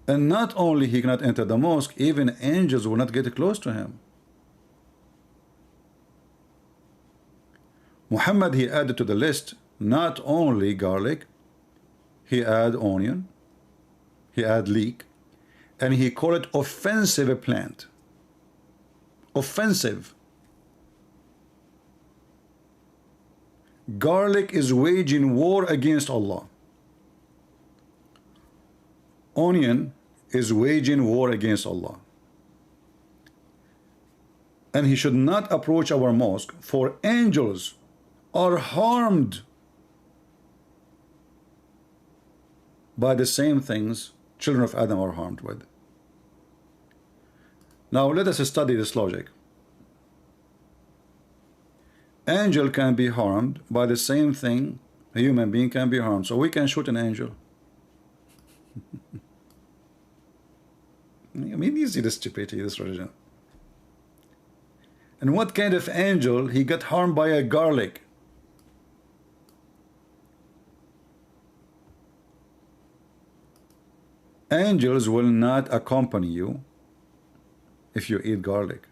And not only he cannot enter the mosque, even angels will not get close to him. Muhammad, he added to the list not only garlic, he add onion, he add leek, and he called it offensive plant. Offensive. Garlic is waging war against Allah. Onion is waging war against Allah. And he should not approach our mosque, for angels are harmed by the same things children of Adam are harmed with. Now let us study this logic. Angel can be harmed by the same thing a human being can be harmed. So we can shoot an angel. I mean, you see the stupidity of this religion. And what kind of angel he got harmed by a garlic? Angels will not accompany you if you eat garlic.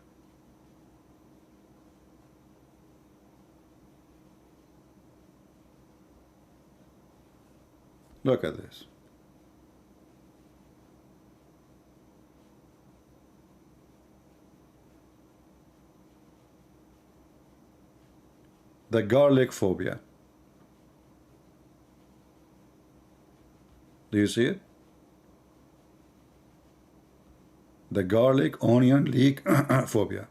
Look at this. The garlic phobia. Do you see it? The garlic, onion, leek phobia.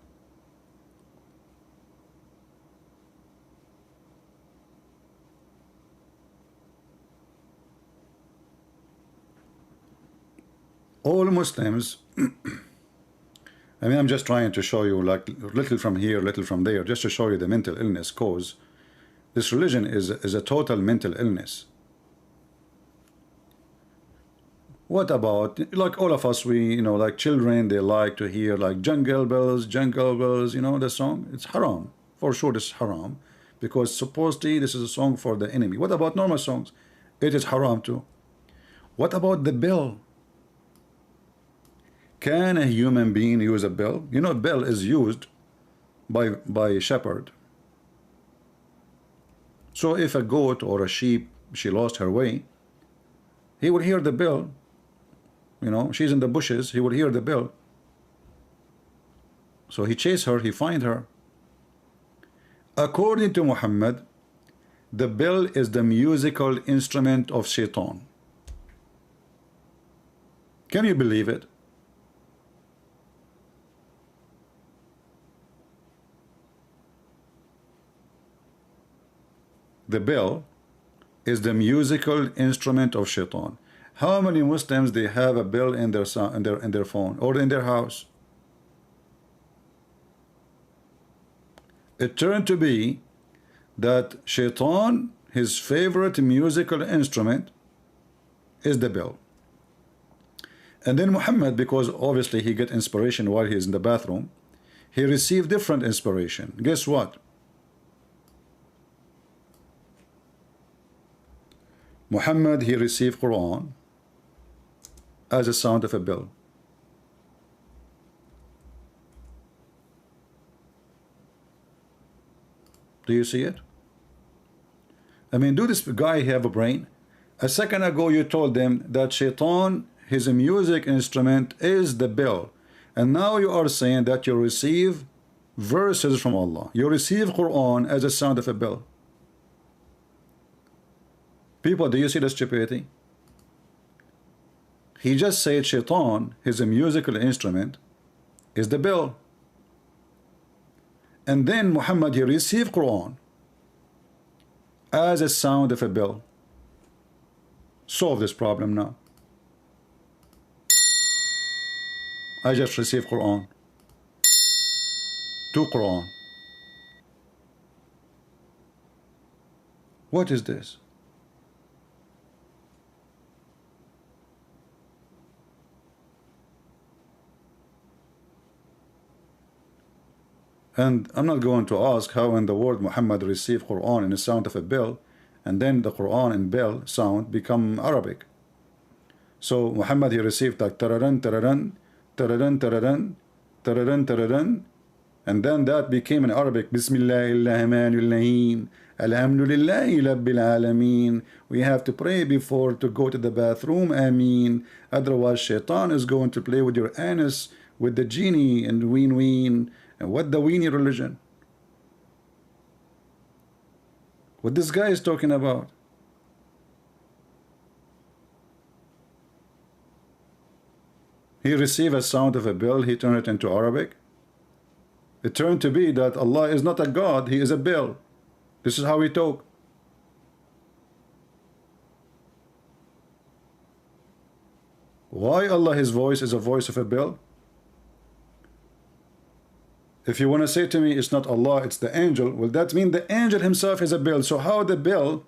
All Muslims, I mean, I'm just trying to show you like little from here, little from there, just to show you the mental illness cause This religion is a total mental illness. What about, like all of us, we, like children, they like to hear like Jungle Bells, the song. It's haram. For sure it's haram. Because supposedly this is a song for the enemy. What about normal songs? It is haram too. What about the bell? Can a human being use a bell? Bell is used by a shepherd. So if a goat or a sheep, she lost her way, he would hear the bell. She's in the bushes, he would hear the bell. So he chase her, he find her. According to Muhammad, the bell is the musical instrument of Shaitan. Can you believe it? The bell is the musical instrument of Shaitan. How many Muslims they have a bell in their phone or in their house? It turned to be that Shaitan, his favorite musical instrument is the bell. And then Muhammad, because obviously he get inspiration while he's in the bathroom, he received different inspiration. Guess what? Muhammad, he received Quran as a sound of a bell. Do you see it? I mean, do this guy have a brain? A second ago you told them that Shaitan, his music instrument is the bell, and now you are saying that you receive verses from Allah, you receive Quran as a sound of a bell. People, do you see the stupidity? He just said Shaitan, his musical instrument is the bell, and then Muhammad, he received Quran as a sound of a bell. Solve this problem now. I just received Quran. Two Quran. What is this? And I'm not going to ask how in the world Muhammad received Quran in the sound of a bell, and then the Quran and bell sound become Arabic. So Muhammad, he received like tararan, tararan, tararan, tararan, tararan, tararan, and then that became in Arabic. Bismillahirrahmanirrahim. Alhamdulillahi Rabbil Alameen. We have to pray before to go to the bathroom. Ameen. Otherwise, Shaitan is going to play with your anus, with the genie, and ween. And what the weenie religion? What this guy is talking about? He received a sound of a bell, he turned it into Arabic. It turned to be that Allah is not a God, he is a bell. This is how he talk. Why Allah, his voice is a voice of a bell? If you want to say to me it's not Allah, it's the angel, well, that means the angel himself is a bell. So how the bell?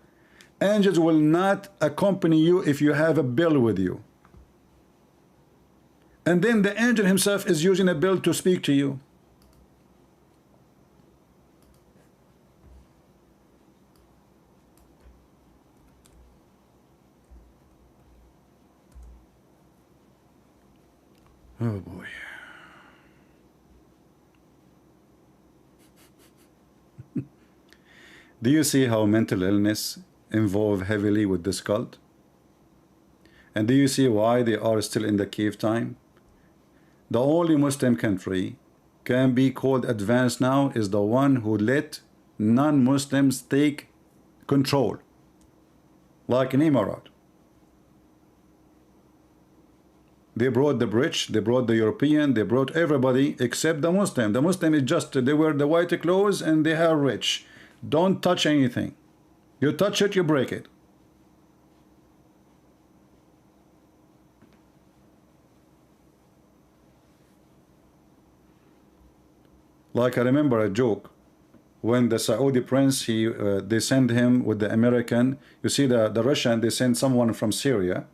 Angels will not accompany you if you have a bell with you. And then the angel himself is using a bell to speak to you. Oh boy. Do you see how mental illness involve heavily with this cult? And do you see why they are still in the cave time? The only Muslim country can be called advanced now is the one who let non-Muslims take control, like in Emirat. They brought the British, they brought the European, they brought everybody except the Muslim. The Muslim is just, they wear the white clothes and they are rich. Don't touch anything. You touch it, you break it. Like I remember a joke when the Saudi prince, they send him with the American. You see, the Russian, they send someone from Syria,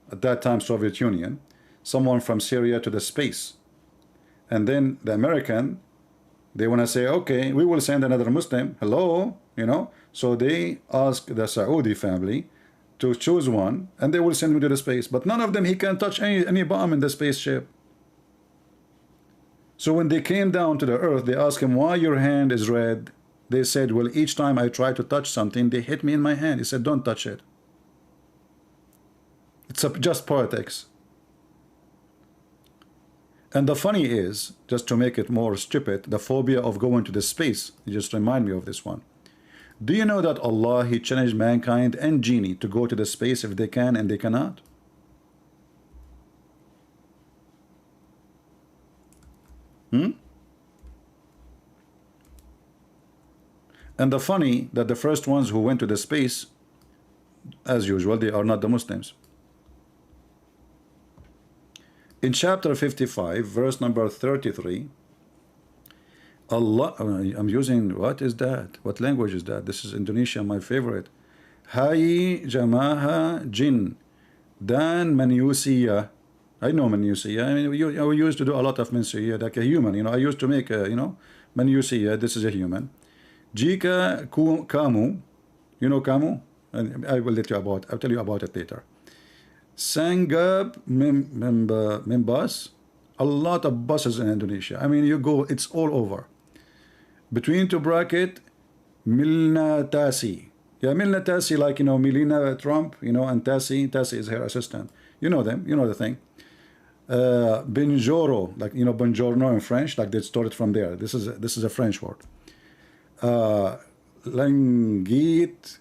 at that time Soviet Union, someone from Syria to the space. And then the American, they want to say, okay, we will send another Muslim. Hello, you know. So they ask the Saudi family to choose one, and they will send him to the space. But none of them, he can touch any bomb in the spaceship. So when they came down to the earth, they asked him, why your hand is red? They said, well, each time I try to touch something, they hit me in my hand. He said, don't touch it. It's just politics. And the funny is, just to make it more stupid, the phobia of going to the space. You just remind me of this one. Do you know that Allah, He challenged mankind and genie to go to the space if they can and they cannot? And the funny that the first ones who went to the space, as usual, they are not the Muslims. In chapter 55, verse number 33, Allah, I'm using, what is that? What language is that? This is Indonesian, my favorite. Hai Jamaha Jin Dan Manusia. I know Manusia. I mean, we used to do a lot of Manusia, like a human. You know, I used to make, you know, Manusia. This is a human. Jika Kamu. You know Kamu? And I will I'll tell you about it later. Sangab Membas. A lot of buses in Indonesia. I mean, you go, it's all over. Between two bracket, Milna Tasi. Yeah, Milna Tasi, like, you know, Melania Trump, you know, and Tasi is her assistant. You know them, you know the thing. Benjoro, like, you know, Buongiorno in French, like they stole it from there. This is a French word. Langit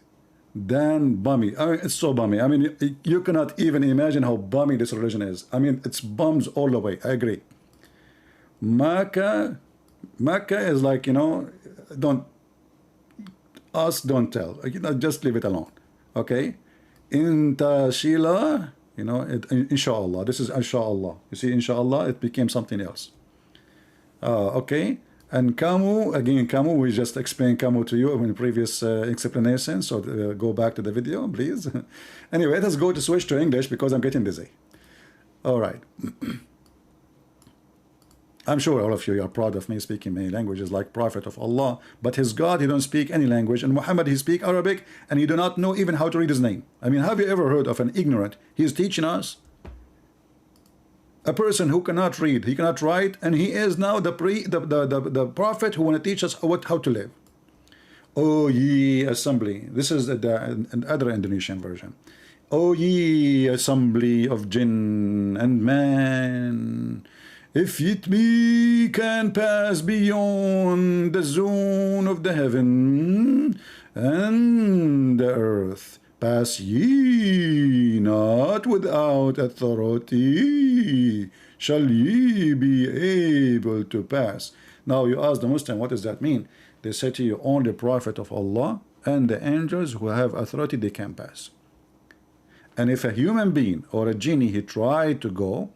Dan bummy. I mean, it's so bummy. I mean, you cannot even imagine how bummy this religion is. I mean, it's bums all the way. I agree. Makkah is like, you know, don't tell. You know, just leave it alone. Okay. Intashila, you know, inshallah. This is inshallah. You see, inshallah, it became something else. Okay. And Kamu, again, Kamu, we just explained Kamu to you in previous explanation, so go back to the video, please. Anyway, let's go to switch to English because I'm getting dizzy. All right. I'm sure all of you are proud of me speaking many languages like Prophet of Allah, but his God, he don't speak any language, and Muhammad, he speak Arabic, and he do not know even how to read his name. I mean, have you ever heard of an ignorant? He is teaching us. A person who cannot read, he cannot write, and he is now the prophet who want to teach us how to live. O ye assembly. This is the other Indonesian version. O ye assembly of jinn and man, if it be can pass beyond the zone of the heaven and the earth, pass ye not without authority, shall ye be able to pass. Now you ask the Muslim, what does that mean? They say to you, only Prophet of Allah and the angels who have authority, they can pass. And if a human being or a genie, he tried to go,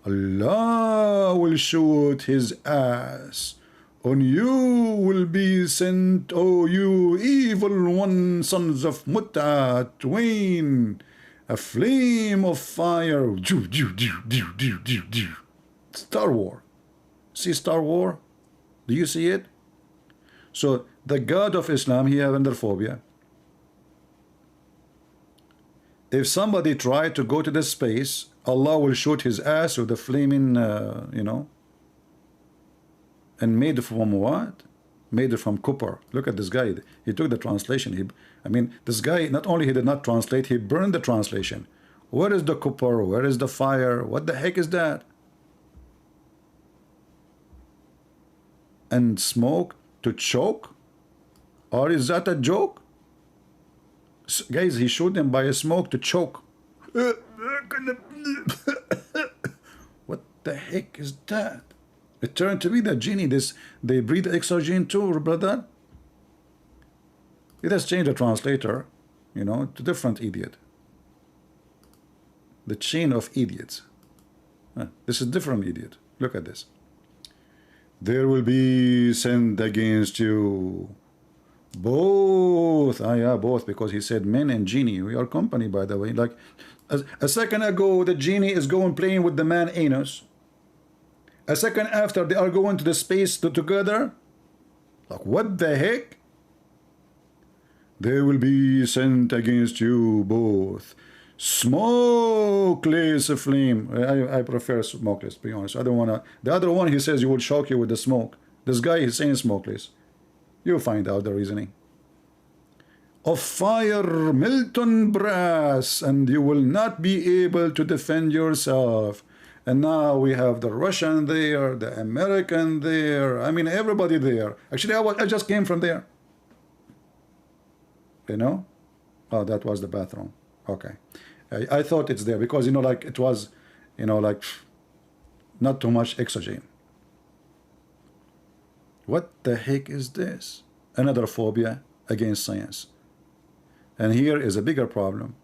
Allah will shoot his ass. On you will be sent, O you evil one, sons of Mutta, twain, a flame of fire. Star Wars. See Star Wars? Do you see it? So the God of Islam, he have phobia. If somebody tried to go to the space, Allah will shoot his ass with a flaming, you know. And made from what? Made it from copper. Look at this guy. He took the translation. I mean, this guy, not only he did not translate, he burned the translation. Where is the copper? Where is the fire? What the heck is that? And smoke to choke? Or is that a joke? Guys, he showed them by a smoke to choke. What the heck is that? It turned to be the genie. They breathe oxygen too, brother. It has changed the translator, you know, to different idiot. The chain of idiots. This is different idiot. Look at this. There will be sent against you both. Yeah, both, because he said men and genie. We are company, by the way. Like a second ago, the genie is going playing with the man anus. A second after, they are going to the space together. Like, what the heck? There will be sent against you both smokeless flame. I prefer smokeless, to be honest. I don't want to. The other one, he says you will shock you with the smoke. This guy is saying smokeless. You'll find out the reasoning. Of fire, molten brass, and you will not be able to defend yourself. And now we have the Russian there, the American there. I mean, everybody there. Actually, I just came from there. You know? Oh, that was the bathroom. Okay. I thought it's there because, you know, like it was, you know, like not too much oxygen. What the heck is this? Another phobia against science. And here is a bigger problem.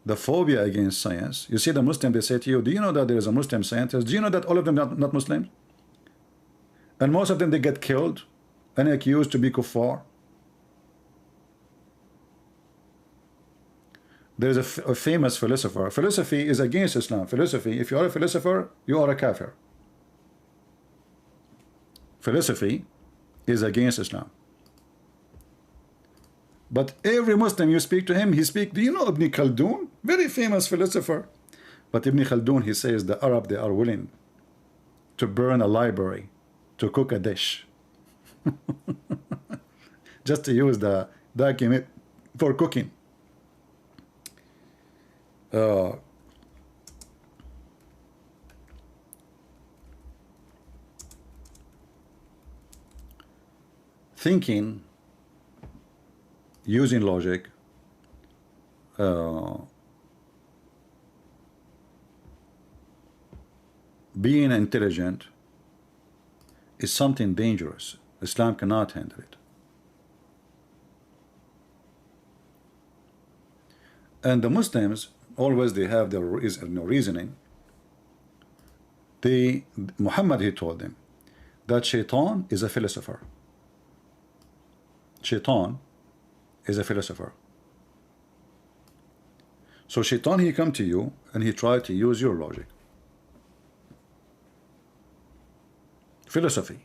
The phobia against science. You see the Muslim, they say to you, do you know that there is a Muslim scientist? Do you know that all of them are not Muslims? And most of them, they get killed and accused to be kuffar. There's a famous philosopher. Philosophy is against Islam. Philosophy, if you are a philosopher, you are a kafir. Philosophy is against Islam. But every Muslim you speak to him, he speaks, do you know Ibn Khaldun? Very famous philosopher. But Ibn Khaldun, he says the Arab, they are willing to burn a library, to cook a dish. Just to use the document for cooking. Thinking, using logic, being intelligent is something dangerous. Islam cannot handle it. And the Muslims, always they have their reasoning. Muhammad, he told them that Shaitan is a philosopher. Shaitan is a philosopher. So Shaitan, he come to you and he tried to use your logic. Philosophy.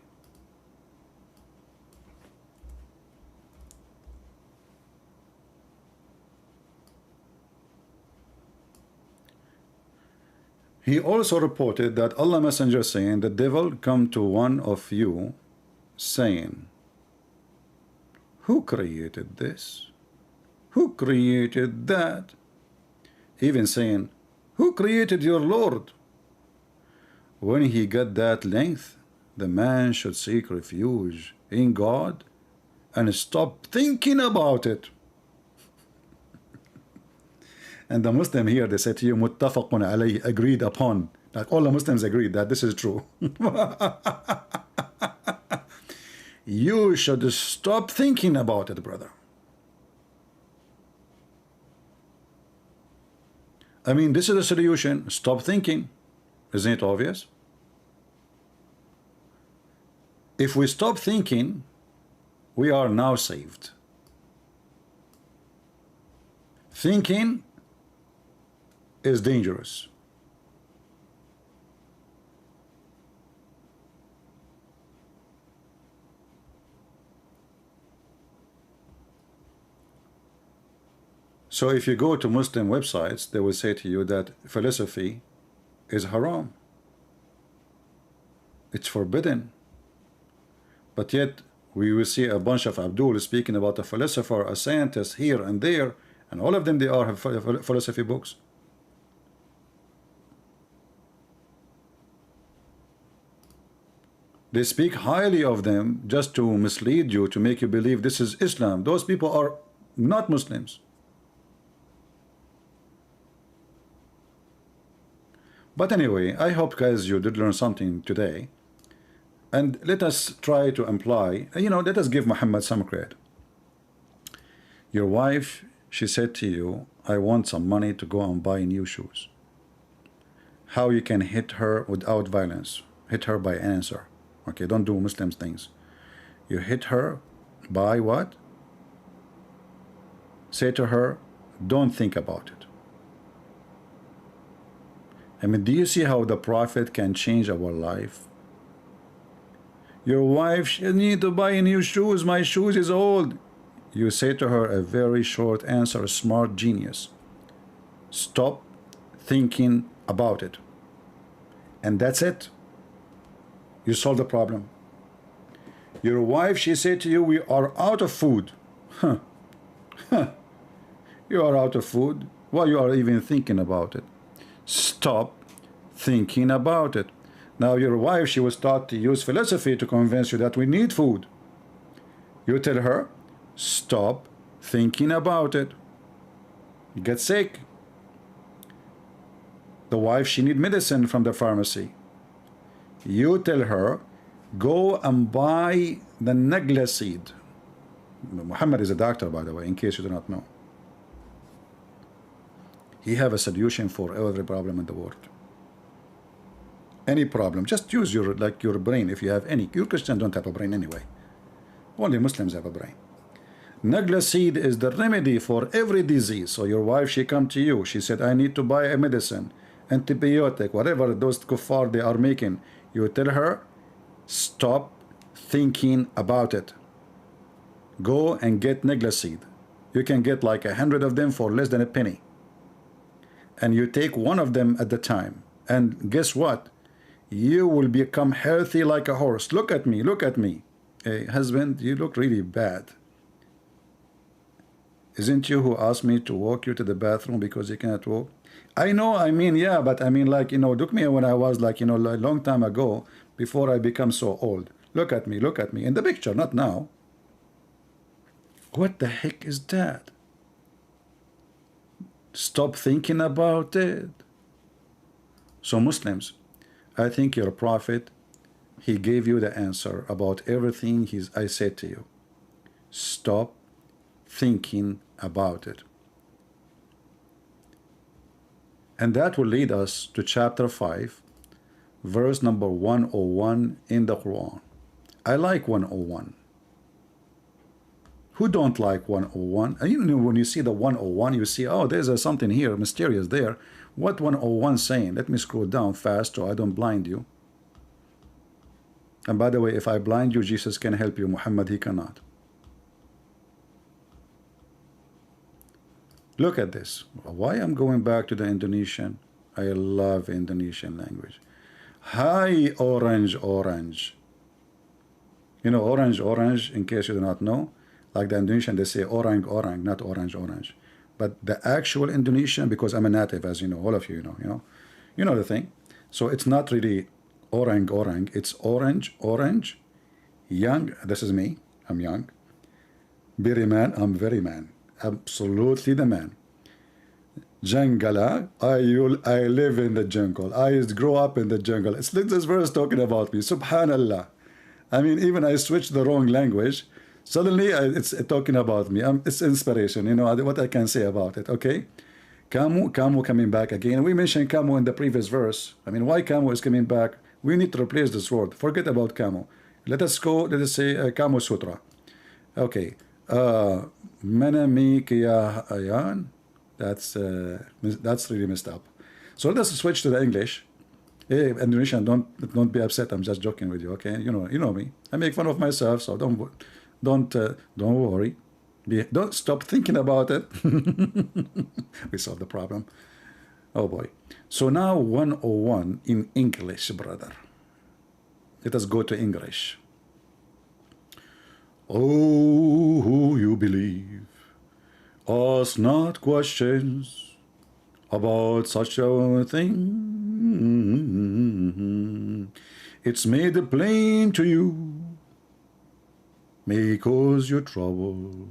He also reported that Allah Messenger saying, the devil come to one of you saying, who created this? Who created that? Even saying, who created your Lord? When he got that length, the man should seek refuge in God and stop thinking about it. And the Muslim here, they say to you, muttafaqun alayhi, agreed upon. Like all the Muslims agreed that this is true. You should stop thinking about it, brother. I mean, this is the solution. Stop thinking. Isn't it obvious? If we stop thinking, we are now saved. Thinking is dangerous. So if you go to Muslim websites, they will say to you that philosophy is haram. It's forbidden. But yet we will see a bunch of Abdul speaking about a philosopher, a scientist here and there, and all of them, they are have philosophy books. They speak highly of them just to mislead you, to make you believe this is Islam. Those people are not Muslims. But anyway, I hope, guys, you did learn something today. And let us try to imply, you know, let us give Muhammad some credit. Your wife, she said to you, I want some money to go and buy new shoes. How you can hit her without violence? Hit her by answer. Okay, don't do Muslim things. You hit her by what? Say to her, don't think about it. I mean, do you see how the Prophet can change our life? Your wife, she need to buy new shoes. My shoes is old. You say to her a very short answer, smart genius. Stop thinking about it. And that's it. You solve the problem. Your wife, she said to you, we are out of food. Huh. Huh. You are out of food. Why you are even thinking about it? Stop thinking about it. Now your wife, she was taught to use philosophy to convince you that we need food. You tell her, stop thinking about it. You get sick. The wife, she need medicine from the pharmacy. You tell her, go and buy the Nagla seed. Muhammad is a doctor, by the way, in case you do not know. He have a solution for every problem in the world. Any problem, just use your brain if you have any. You Christians don't have a brain anyway. Only Muslims have a brain. Nagla seed is the remedy for every disease. So your wife, she come to you. She said, I need to buy a medicine, antibiotic, whatever those kuffar they are making. You tell her, stop thinking about it. Go and get Nagla seed. You can get like 100 of them for less than a penny. And you take one of them at the time. And guess what? You will become healthy like a horse. Look at me, look at me. Hey, husband, you look really bad. Isn't you who asked me to walk you to the bathroom because you cannot walk? I know, I mean, yeah, but I mean, like, you know, look me when I was like, you know, a long time ago, before I become so old. Look at me in the picture, not now. What the heck is that? Stop thinking about it. So Muslims, I think your Prophet, he gave you the answer about everything I said to you. Stop thinking about it. And that will lead us to chapter 5, verse number 101 in the Quran. I like 101. Who don't like 101? And you know, when you see the 101, you see, oh, there's something here, mysterious there. What 101 saying? Let me scroll down fast so I don't blind you. And by the way, if I blind you, Jesus can help you. Muhammad, he cannot. Look at this. Why I'm going back to the Indonesian? I love Indonesian language. Hi, orange, orange. You know, orange, orange, in case you do not know. Like the Indonesian, they say orang, orang, not orange, orange. But the actual Indonesian, because I'm a native, as you know, all of you know, you know the thing. So it's not really orang, orang. It's orange, orange. Young, this is me. I'm young. Very man, I'm very man. Absolutely the man. Jangala, I live in the jungle. I grow up in the jungle. It's like this verse talking about me. Subhanallah. I mean, even I switched the wrong language. Suddenly, it's talking about me. It's inspiration, you know, what I can say about it, okay? Kamu coming back again. We mentioned Kamu in the previous verse. I mean, why Kamu is coming back? We need to replace this word. Forget about Kamu. Let us say Kamu Sutra. Okay. Manami Kiya Ayan. That's really messed up. So let us switch to the English. Hey, Indonesian, don't be upset. I'm just joking with you, okay? You know me. I make fun of myself, so don't worry. Don't stop thinking about it. We solved the problem. Oh boy. So now 101 in English, brother. Let us go to English. Oh, who you believe, ask not questions about such a thing. It's made plain to you, may cause you trouble.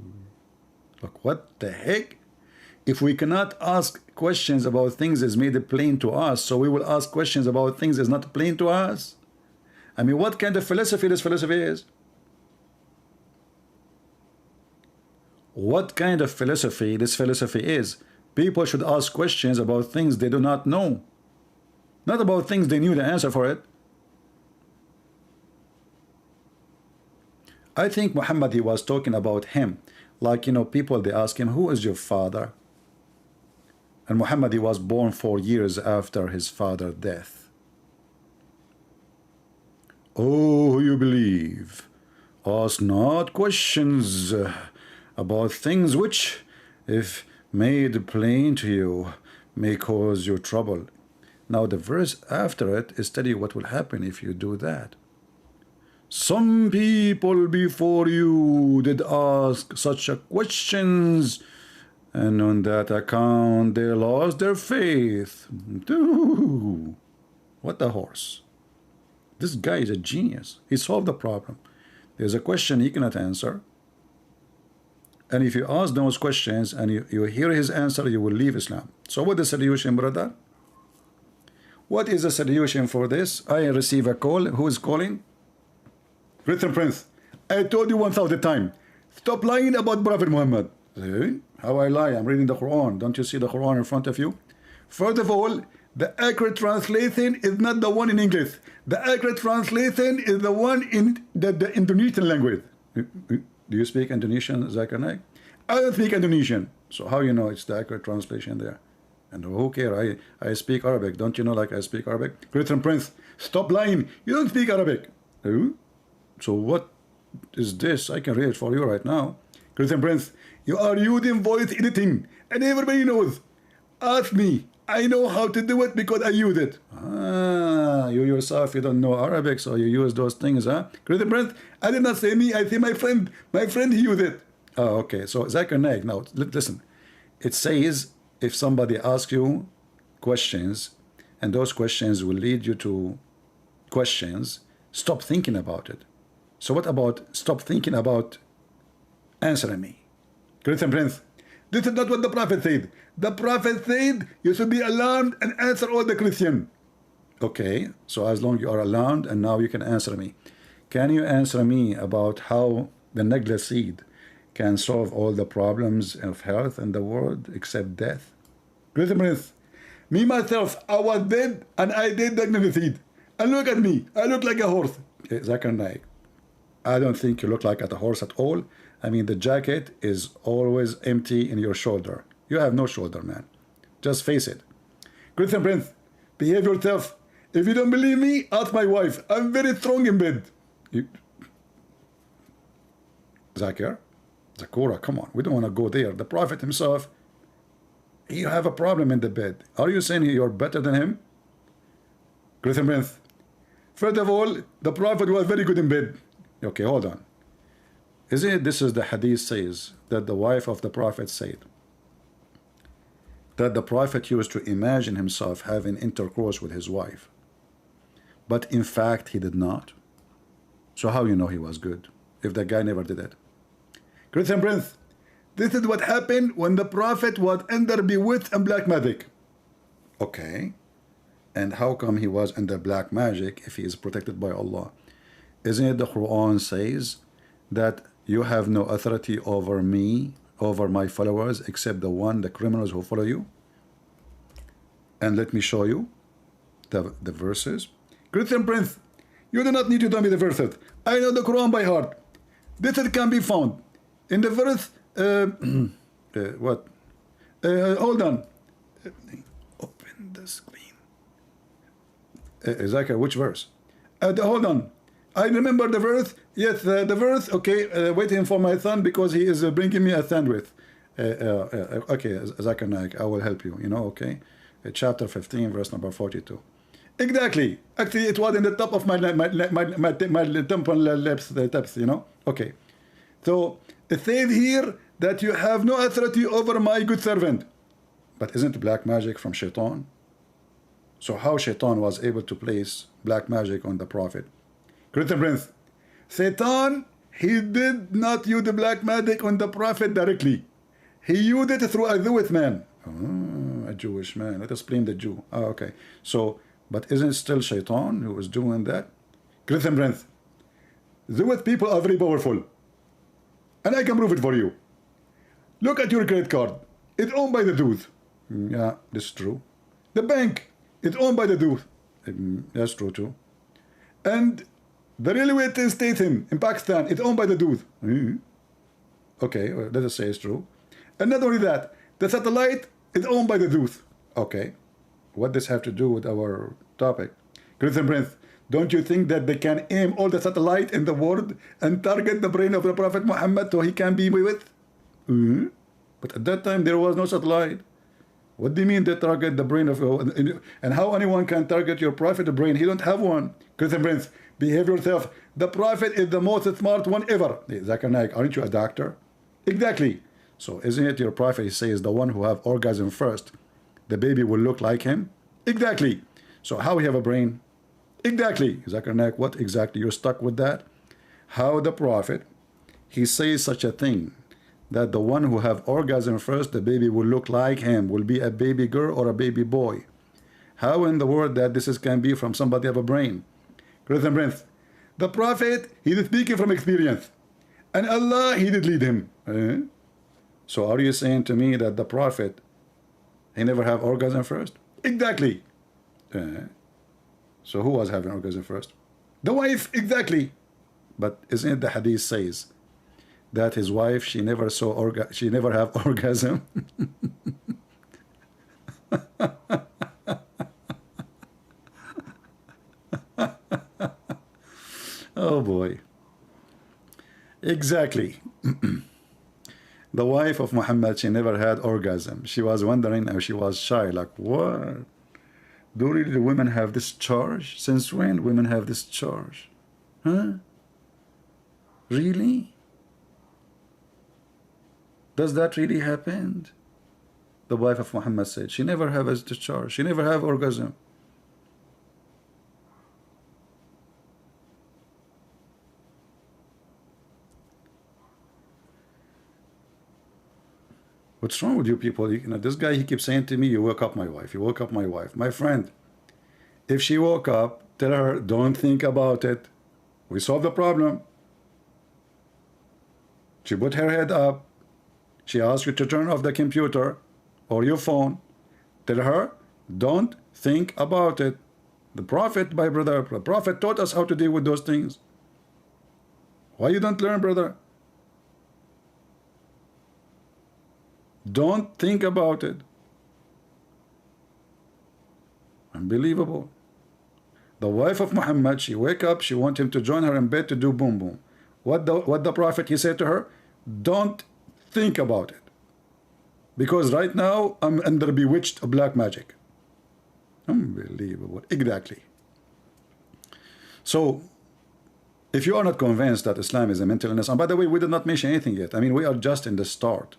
Look, what the heck? If we cannot ask questions about things that's made plain to us, so we will ask questions about things that's not plain to us? I mean, what kind of philosophy this philosophy is? What kind of philosophy this philosophy is? People should ask questions about things they do not know, not about things they knew the answer for it. I think Muhammad, he was talking about him. Like, you know, people, they ask him, who is your father? And Muhammad, he was born 4 years after his father's death. Oh, you believe? Ask not questions about things which, if made plain to you, may cause you trouble. Now the verse after it is telling you what will happen if you do that. Some people before you did ask such questions, and on that account they lost their faith. Dude, what a horse. This guy is a genius. He solved the problem. There's a question he cannot answer, and if you ask those questions and you hear his answer, you will leave Islam. So what is the solution, brother? What is the solution for this? I receive a call. Who is calling? Christian Prince. I told you 1,000 times. Stop lying about Prophet Muhammad. See? How I lie? I'm reading the Quran. Don't you see the Quran in front of you? First of all, the accurate translation is not the one in English. The accurate translation is the one in the Indonesian language. Do you speak Indonesian, Zakir Naik? I don't speak Indonesian. So how you know it's the accurate translation there? And who care? I speak Arabic. Don't you know like I speak Arabic? Christian Prince, stop lying. You don't speak Arabic. So what is this? I can read it for you right now. Christian Prince, you are using voice editing, and everybody knows. Ask me. I know how to do it because I use it. You yourself, you don't know Arabic, so you use those things, huh? Christian Prince, I did not say me, I say my friend. My friend, he used it. Oh, okay. So Zakir Naik, now listen. It says if somebody asks you questions, and those questions will lead you to questions, stop thinking about it. So what about stop thinking about answering me? Christian Prince, this is not what the Prophet said. The Prophet said you should be alarmed and answer all the Christian. Okay, so as long as you are alarmed and now you can answer me. Can you answer me about how the Naghla seed can solve all the problems of health in the world except death? Christian Prince, me myself, I was dead and I did the Naghla seed. And look at me, I look like a horse. Zakir Naik, I don't think you look like a horse at all. I mean, the jacket is always empty in your shoulder. You have no shoulder, man. Just face it. Christian Prince, behave yourself. If you don't believe me, ask my wife. I'm very strong in bed. Zakir? Zakura, come on. We don't want to go there. The Prophet himself, you have a problem in the bed. Are you saying you're better than him? Christian Prince, first of all, the Prophet was very good in bed. Okay, hold on. Isn't it this is the hadith says that the wife of the Prophet said that the Prophet used to imagine himself having intercourse with his wife, but in fact he did not. So how you know he was good if the guy never did it? Christian Prince, this is what happened when the Prophet was under bewitched and black magic. Okay, and how come he was under black magic if he is protected by Allah? Isn't it the Quran says that you have no authority over me, over my followers, except the criminals who follow you? And let me show you the verses. Christian Prince, you do not need to tell me the verses. I know the Quran by heart. This can be found in the verse. What? Hold on. Open the screen. Zakir, which verse? Hold on. I remember the verse. Yes, the verse. Okay, waiting for my son because he is bringing me a sandwich. Okay, Zakir Naik, I will help you. You know, okay. Chapter 15, verse number 42. Exactly. Actually, it was in the top of my temple lips. You know. Okay. So it says here that you have no authority over my good servant. But isn't black magic from Shaitan? So how Shaitan was able to place black magic on the Prophet? Christian Prince, Satan, he did not use the black magic on the Prophet directly. He used it through a Jewish man. Oh, a Jewish man. Let us blame the Jew. Oh, okay. So, but isn't it still Shaitan who was doing that? Christian Prince, Jewish people are very powerful. And I can prove it for you. Look at your credit card. It's owned by the Jews. Yeah, this is true. The bank, it's owned by the Jews. That's true too. And The railway station in Pakistan is owned by the Doos. Okay, well, let us say it's true. And not only that, the satellite is owned by the Doos. Okay, what does have to do with our topic? Christian Prince, don't you think that they can aim all the satellite in the world and target the brain of the Prophet Muhammad so he can be with? But at that time there was no satellite. What do you mean they target the brain of, and how anyone can target your prophet brain? He don't have one. Christian Prince, behave yourself. The prophet is the most smart one ever. Hey, Zakir Naik, aren't you a doctor? Exactly. So isn't it your prophet, he says, the one who have orgasm first, the baby will look like him? Exactly. So how we have a brain? Exactly. Zakir Naik, what exactly? You're stuck with that? How the prophet, he says such a thing, that the one who have orgasm first, the baby will look like him, will be a baby girl or a baby boy. How in the world that this can be from somebody have a brain? Christian Prince, the prophet, he is speaking from experience, and Allah, he did lead him. So are you saying to me that the prophet, he never have orgasm first? Exactly. So who was having orgasm first? The wife, exactly. But isn't it the hadith says that his wife, she never have orgasm? Oh boy. Exactly. The wife of Muhammad, she never had orgasm. She was wondering, and she was shy, like, what? Do really the women have this charge? Since when women have this charge? Huh? Really? Does that really happen? The wife of Muhammad said she never have a discharge. She never have orgasm. What's wrong with you people? You know, this guy, he keeps saying to me, you woke up my wife. You woke up my wife. My friend, if she woke up, tell her, don't think about it. We solved the problem. She put her head up. She asked you to turn off the computer or your phone. Tell her, don't think about it. The Prophet, my brother, the Prophet taught us how to deal with those things. Why you don't learn, brother? Don't think about it. Unbelievable. The wife of Muhammad, she wake up, she want him to join her in bed to do boom boom. What the Prophet, he said to her, don't think about it. Because right now, I'm under bewitched black magic. Unbelievable. Exactly. So, if you are not convinced that Islam is a mental illness, and by the way, we did not mention anything yet. I mean, we are just in the start.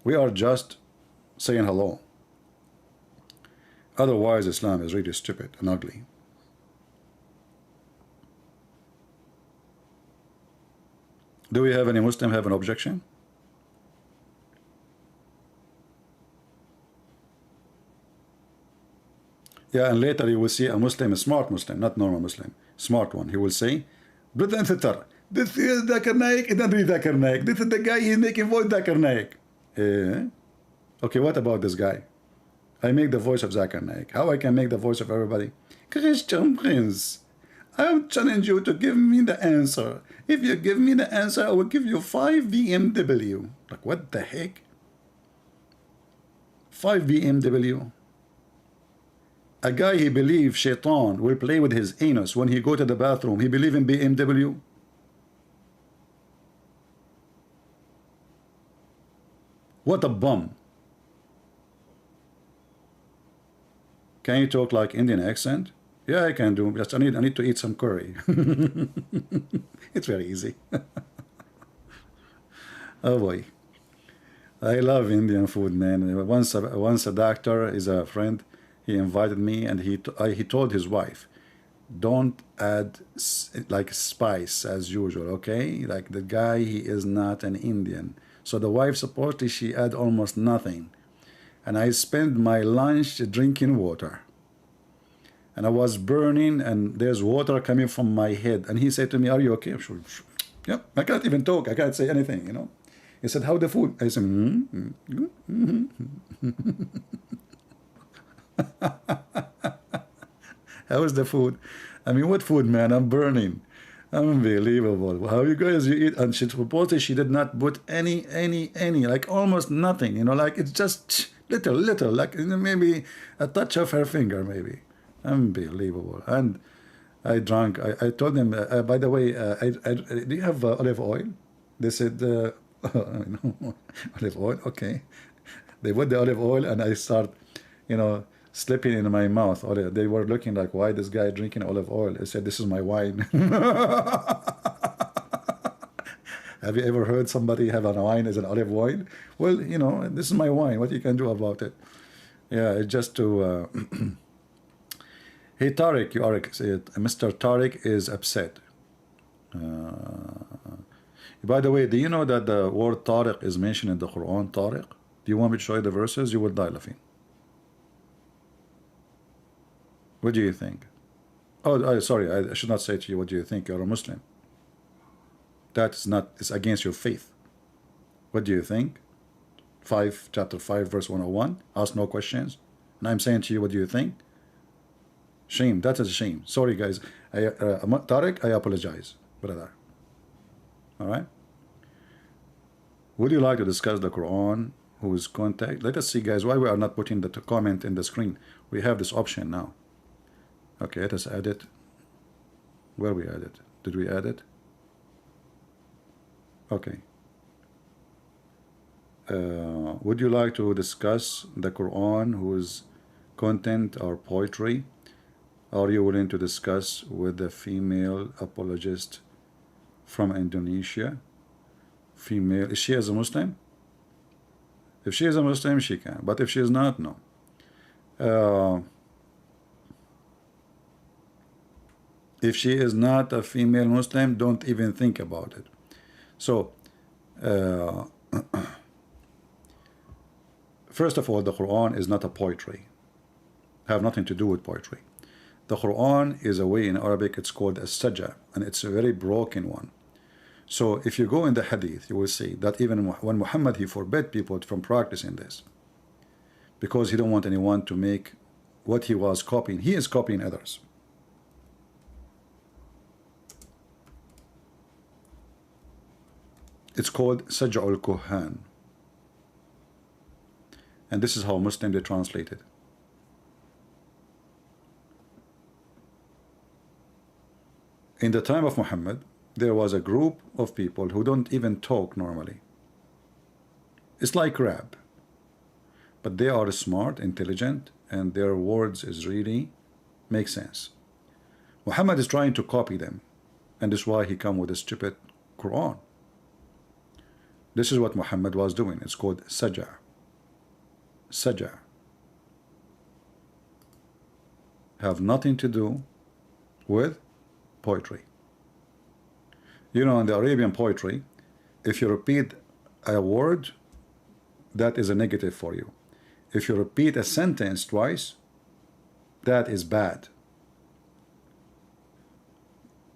We are just saying hello. Otherwise, Islam is really stupid and ugly. Do we have any Muslim have an objection? Yeah, and later you will see a Muslim, a smart Muslim, not normal Muslim, smart one. He will say, brother and sister, this is Zakir Naik, it doesn't read Zakir Naik. This is the guy, he's making voice Zakir Naik. Okay, what about this guy? I make the voice of Zakir Naik. How I can make the voice of everybody? Christian Prince, I challenge you to give me the answer. If you give me the answer, I will give you 5 BMW. Like, what the heck? 5 BMW. A guy, he believes Shaitan will play with his anus when he go to the bathroom. He believe in BMW. What a bum. Can you talk like Indian accent? Yeah, I can do. Just I need to eat some curry. It's very easy. Oh boy. I love Indian food, man. Once a doctor is a friend, he invited me and he told his wife, don't add like spice as usual, okay? Like the guy, he is not an Indian. So the wife supposedly she add almost nothing. And I spent my lunch drinking water. And I was burning and there's water coming from my head. And he said to me, are you okay? I'm sure. Yep, I can't even talk. I can't say anything, you know. He said, how the food? I said, How is the food? I mean, what food, man? I'm burning. Unbelievable. How you guys you eat? And she supposedly she did not put any, like almost nothing. You know, like it's just little, like maybe a touch of her finger, maybe. Unbelievable. And I drank. I told them, by the way, do you have olive oil? They said, olive oil. Okay. They put the olive oil, and I start, you know, slipping in my mouth. They were looking like, why this guy drinking olive oil? I said, this is my wine. Have you ever heard somebody have a wine as an olive oil? Well, you know, this is my wine. What you can do about it? Yeah, just to... Hey, Tariq, you are... Mr. Tariq is upset. By the way, do you know that the word Tariq is mentioned in the Quran, Tariq? Do you want me to show you the verses? You will die laughing. What do you think? Oh, sorry, I should not say to you, what do you think? You're a Muslim. That is not, it's against your faith. What do you think? Chapter 5, verse 101. Ask no questions. And I'm saying to you, what do you think? Shame. That is a shame. Sorry, guys. Tariq, I apologize, brother. All right? Would you like to discuss the Quran? Whose contact? Let us see, guys, why we are not putting the comment in the screen. We have this option now. Okay, let us add it. Where we add it? Did we add it? Okay. Would you like to discuss the Quran whose content or poetry? Are you willing to discuss with the female apologist from Indonesia? Female, is she as a Muslim? If she is a Muslim, she can. But if she is not, no. If she is not a female Muslim, don't even think about it. So, first of all, the Quran is not a poetry. Have nothing to do with poetry. The Quran is a way in Arabic, it's called a saj'a, and it's a very broken one. So if you go in the hadith, you will see that even when Muhammad, he forbade people from practicing this because he don't want anyone to make what he was copying. He is copying others. It's called Saj'ul Kuhan. And this is how Muslims they translate it. In the time of Muhammad, there was a group of people who don't even talk normally. It's like rap. But they are smart, intelligent, and their words is really make sense. Muhammad is trying to copy them, and this is why he come with a stupid Quran. This is what Muhammad was doing. It's called saj'a. Saj'a. Have nothing to do with poetry. You know, in the Arabian poetry, if you repeat a word, that is a negative for you. If you repeat a sentence twice, that is bad.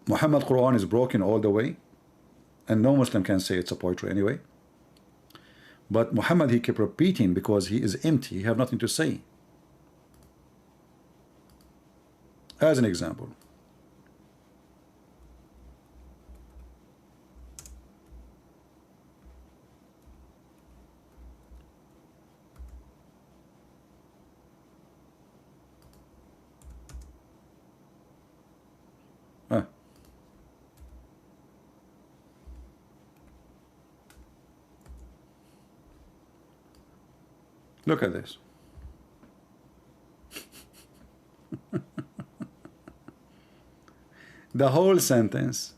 Muhammad Quran is broken all the way, and no Muslim can say it's a poetry anyway. But Muhammad, he kept repeating because he is empty. He have nothing to say. As an example, look at this. The whole sentence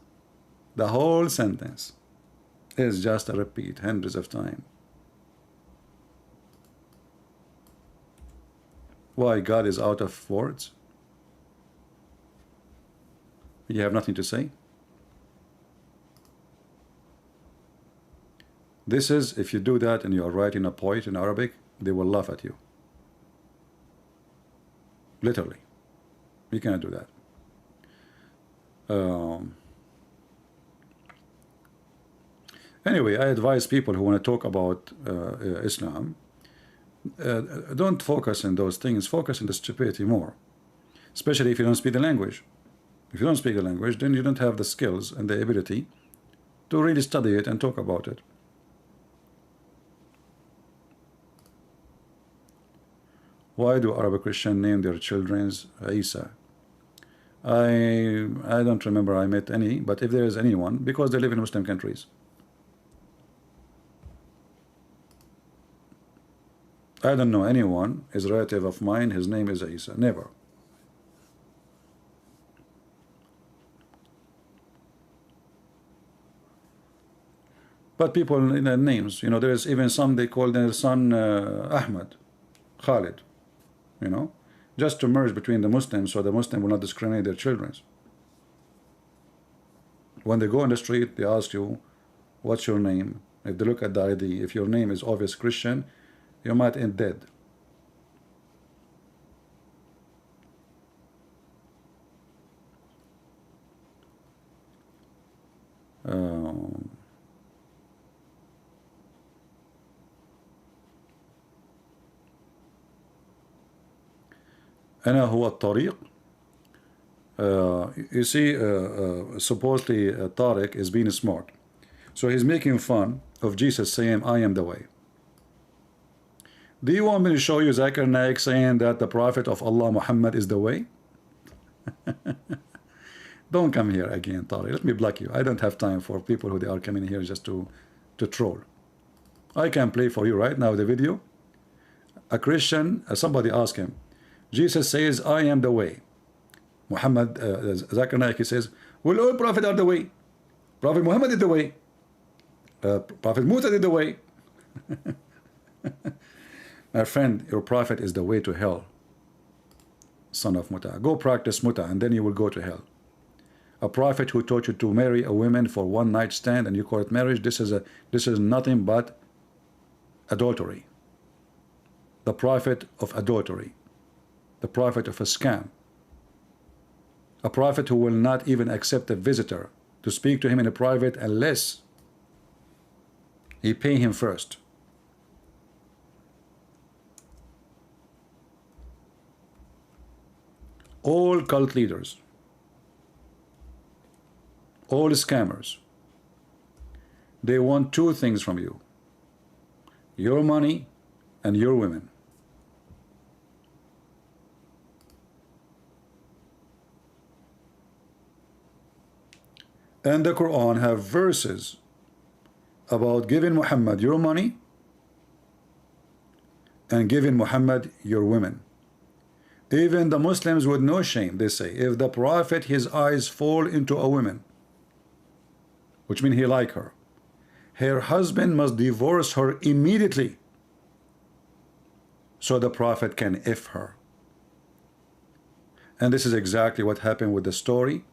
is just a repeat hundreds of times. Why? God is out of words? You have nothing to say? This is, if you do that and you are writing a poet in Arabic, they will laugh at you. Literally. You cannot do that. Anyway, I advise people who want to talk about Islam, don't focus on those things. Focus on the stupidity more. Especially if you don't speak the language. If you don't speak a language, then you don't have the skills and the ability to really study it and talk about it. Why do Arab Christians name their children Isa? I don't remember I met any, but if there is anyone, because they live in Muslim countries. I don't know anyone is relative of mine, his name is Isa. Never. But people in their names, you know, there is even some they call their son Ahmad, Khalid, you know, just to merge between the Muslims so the Muslim will not discriminate their children. When they go on the street, they ask you, what's your name? If they look at the ID, if your name is obvious Christian, you might end dead. أنا هو الطريق. You see, supposedly Tariq is being smart, so he's making fun of Jesus saying, I am the way. Do you want me to show you Zakir Naik saying that the Prophet of Allah Muhammad is the way? Don't come here again, Tariq. Let me block you. I don't have time for people who they are coming here just to troll. I can play for you right now the video. A Christian, somebody asked him, Jesus says, I am the way. Muhammad, Zakir Naik, he says, well, all prophets are the way. Prophet Muhammad is the way. Prophet Musa is the way. My friend, your prophet is the way to hell. Son of Muta. Go practice Muta and then you will go to hell. A prophet who taught you to marry a woman for one night stand and you call it marriage, this is nothing but adultery. The prophet of adultery. The prophet of a scam. A prophet who will not even accept a visitor to speak to him in a private unless he pay him first. All cult leaders, all scammers, they want two things from you: your money and your women. And the Quran have verses about giving Muhammad your money and giving Muhammad your women. Even the Muslims with no shame, they say, if the Prophet, his eyes fall into a woman, which means he like her, her husband must divorce her immediately so the Prophet can F her. And this is exactly what happened with the story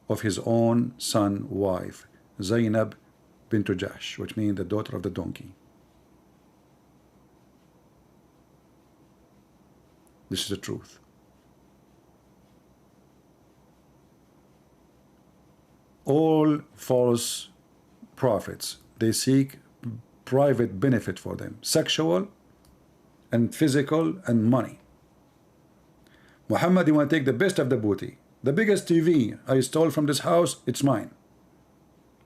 of his own son wife, Zainab bint Jahsh, which means the daughter of the donkey. This is the truth. All false prophets, they seek private benefit for them, sexual and physical and money. Muhammad, you want to take the best of the booty. The biggest TV I stole from this house, it's mine.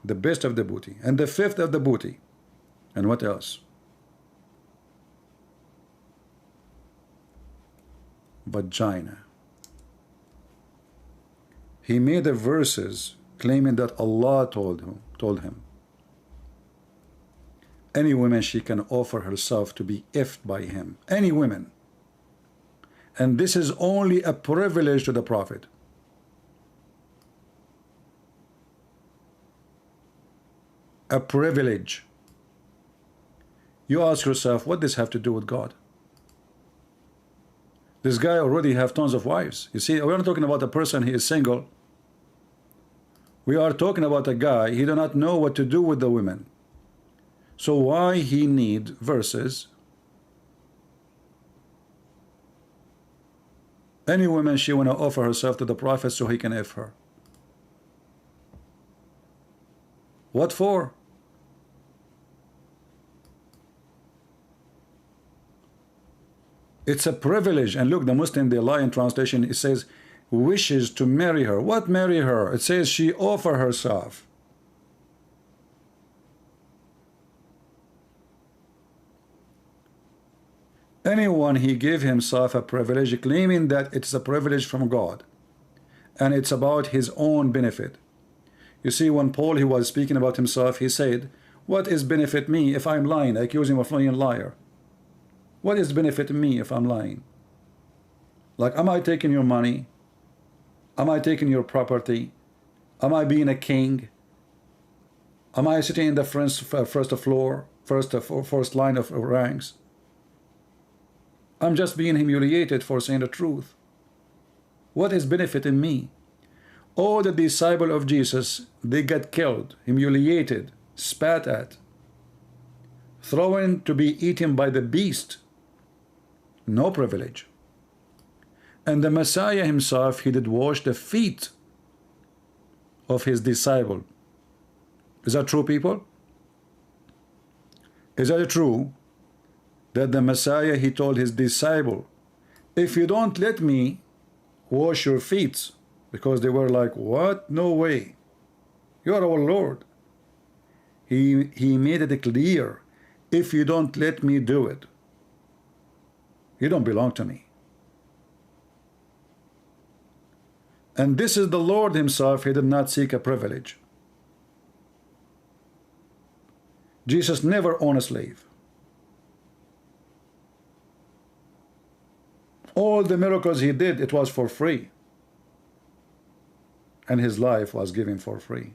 The best of the booty. And the fifth of the booty. And what else? Vagina. He made the verses claiming that Allah told him any woman she can offer herself to be effed by him. Any women. And this is only a privilege to the Prophet. A privilege. You ask yourself, what does this have to do with God? This guy already have tons of wives. You see, we're not talking about a person, he is single. We are talking about a guy, he do not know what to do with the women. So why he need verses? Any woman she want to offer herself to the Prophet so he can F her. What for? It's a privilege. And look, the Muslim, the lie in translation, it says, wishes to marry her. What marry her? It says she offer herself. Anyone he gave himself a privilege, claiming that it's a privilege from God and it's about his own benefit. You see, when Paul, he was speaking about himself, he said, what is benefit me if I'm lying? I accuse him of being a liar. What is benefit me if I'm lying? Like, am I taking your money? Am I taking your property? Am I being a king? Am I sitting in the first floor, first line of ranks? I'm just being humiliated for saying the truth. What is benefit in me? All the disciples of Jesus, they got killed, humiliated, spat at, thrown to be eaten by the beast. No privilege. And the Messiah himself, he did wash the feet of his disciple. Is that true, people? Is that true that the Messiah, he told his disciple, if you don't let me wash your feet, because they were like, what? No way. You are our Lord. He made it clear, if you don't let me do it, you don't belong to me. And this is the Lord himself. He did not seek a privilege. Jesus never owned a slave. All the miracles he did, it was for free. And his life was given for free.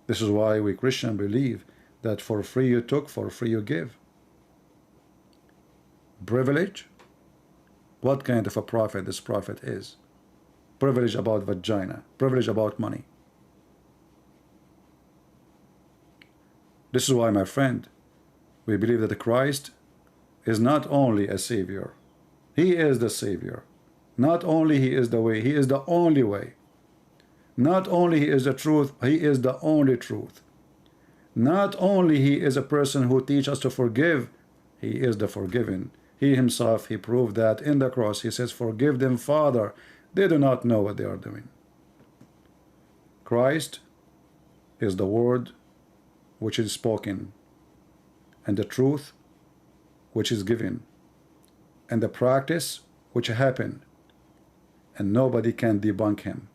This is why we Christians believe that for free you took, for free you give. Privilege? What kind of a prophet this prophet is? Privilege about vagina, privilege about money. This is why, my friend, we believe that Christ is not only a savior, he is the savior. Not only he is the way, he is the only way. Not only he is the truth, he is the only truth. Not only he is a person who teaches us to forgive, he is the forgiven. He himself, he proved that in the cross. He says, forgive them, Father, they do not know what they are doing. Christ is the word which is spoken, and the truth which is given, and the practice which happened, and nobody can debunk him.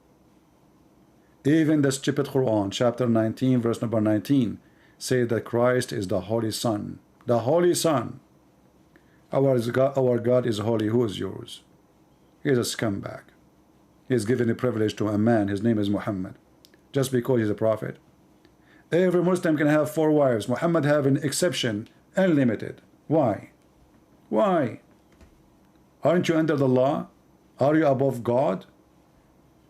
Even the stupid Quran, chapter 19, verse number 19, say that Christ is the Holy Son. The Holy Son. Our God is holy. Who is yours? He is a scumbag. He is given a privilege to a man. His name is Muhammad, just because he's a prophet. Every Muslim can have 4 wives. Muhammad have an exception, unlimited. Why? Why? Aren't you under the law? Are you above God?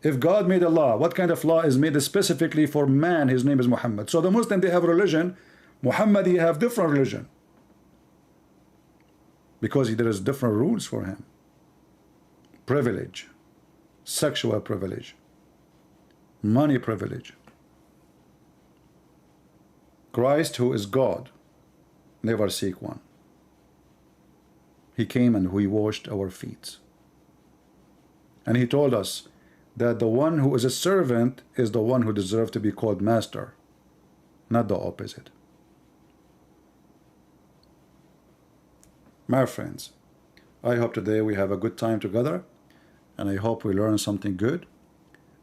If God made a law, what kind of law is made specifically for man? His name is Muhammad. So the Muslim, they have religion. Muhammad, he have different religion, because there is different rules for him. Privilege, sexual privilege, money privilege. Christ, who is God, never seek one. He came and he washed our feet. And he told us that the one who is a servant is the one who deserves to be called master, not the opposite. My friends, I hope today we have a good time together, and I hope we learn something good,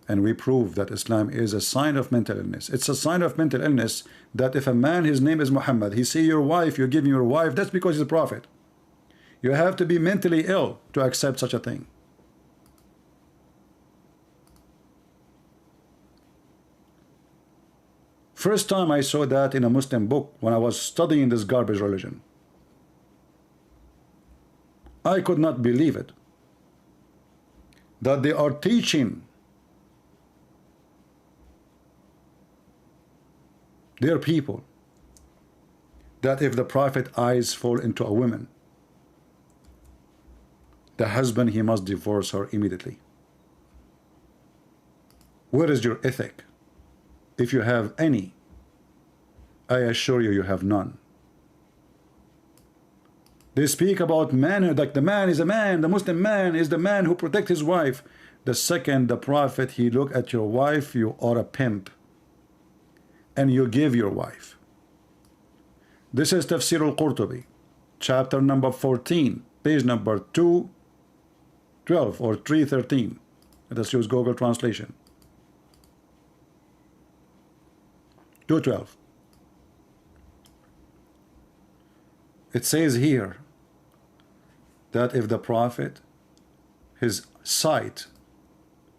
and we prove that Islam is a sign of mental illness. It's a sign of mental illness that if a man, his name is Muhammad, he see your wife, you're giving your wife, that's because he's a prophet. You have to be mentally ill to accept such a thing. First time I saw that in a Muslim book when I was studying this garbage religion. I could not believe it, that they are teaching their people that if the prophet eyes fall into a woman, the husband, he must divorce her immediately. Where is your ethic? If you have any, I assure you, you have none. They speak about manhood, like the man is a man, the Muslim man is the man who protects his wife. The second the prophet he look at your wife, you are a pimp, and you give your wife. This is Tafsir al-Qurtubi, chapter number 14, page number 212 or 313. Let us use Google translation. 212. It says here that if the prophet, his sight,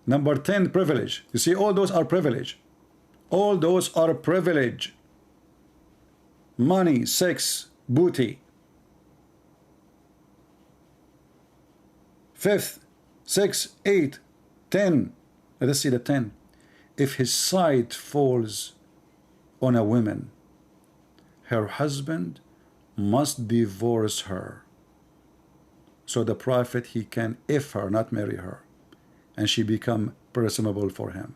number 10, privilege. You see, all those are privilege. All those are privilege. Money, sex, booty. Fifth, 6, 8, 10. Let us see the 10. If his sight falls on a woman, her husband must divorce her. So the prophet, he can if her, not marry her, and she become permissible for him.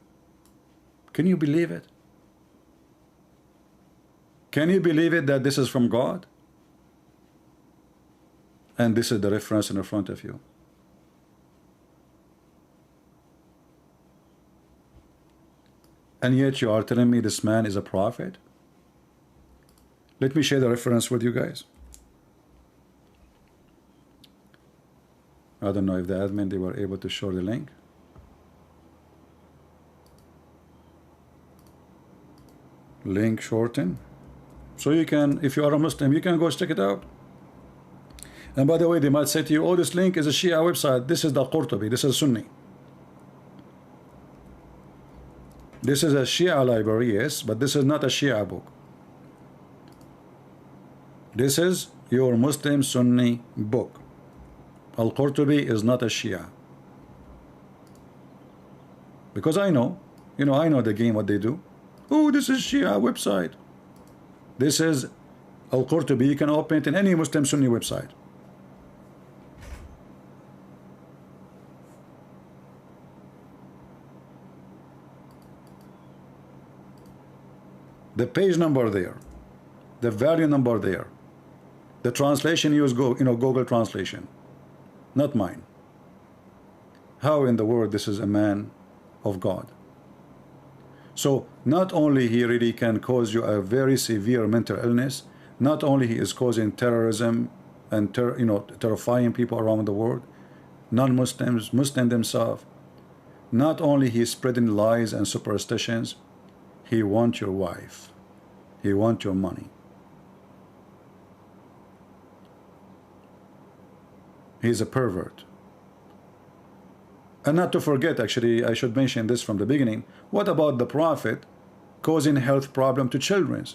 Can you believe it? Can you believe it that this is from God? And this is the reference in front of you. And yet you are telling me this man is a prophet? Let me share the reference with you guys. I don't know if the admin, they were able to show the link. Link shorten. So you can, if you are a Muslim, you can go check it out. And by the way, they might say to you, oh, this link is a Shia website. This is the Qurtubi. This is Sunni. This is a Shia library, yes, but this is not a Shia book. This is your Muslim Sunni book. Al-Qurtubi is not a Shia. Because I know, I know the game, what they do. Oh, this is Shia website. This is Al-Qurtubi. You can open it in any Muslim Sunni website. The page number there, the value number there, the translation use Google translation, not mine. How in the world this is a man of God? So not only he really can cause you a very severe mental illness, not only he is causing terrorism and terrifying people around the world, non-Muslims, Muslim themselves. Not only he is spreading lies and superstitions, he wants your wife. He wants your money. He's a pervert. And not to forget, actually, I should mention this from the beginning. What about the prophet causing health problem to children?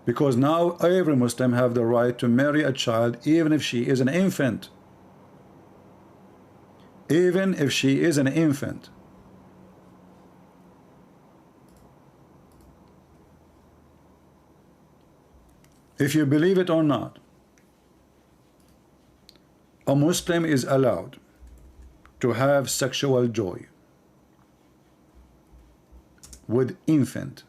Because now every Muslim have the right to marry a child even if she is an infant. Even if she is an infant. If you believe it or not, a Muslim is allowed to have sexual joy with infant.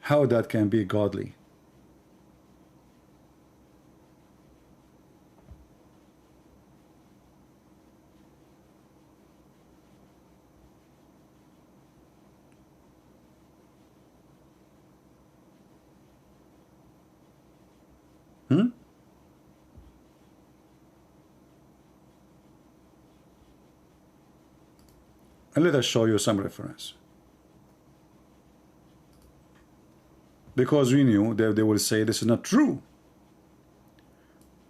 How that can be godly? And let us show you some reference. Because we knew that they will say this is not true.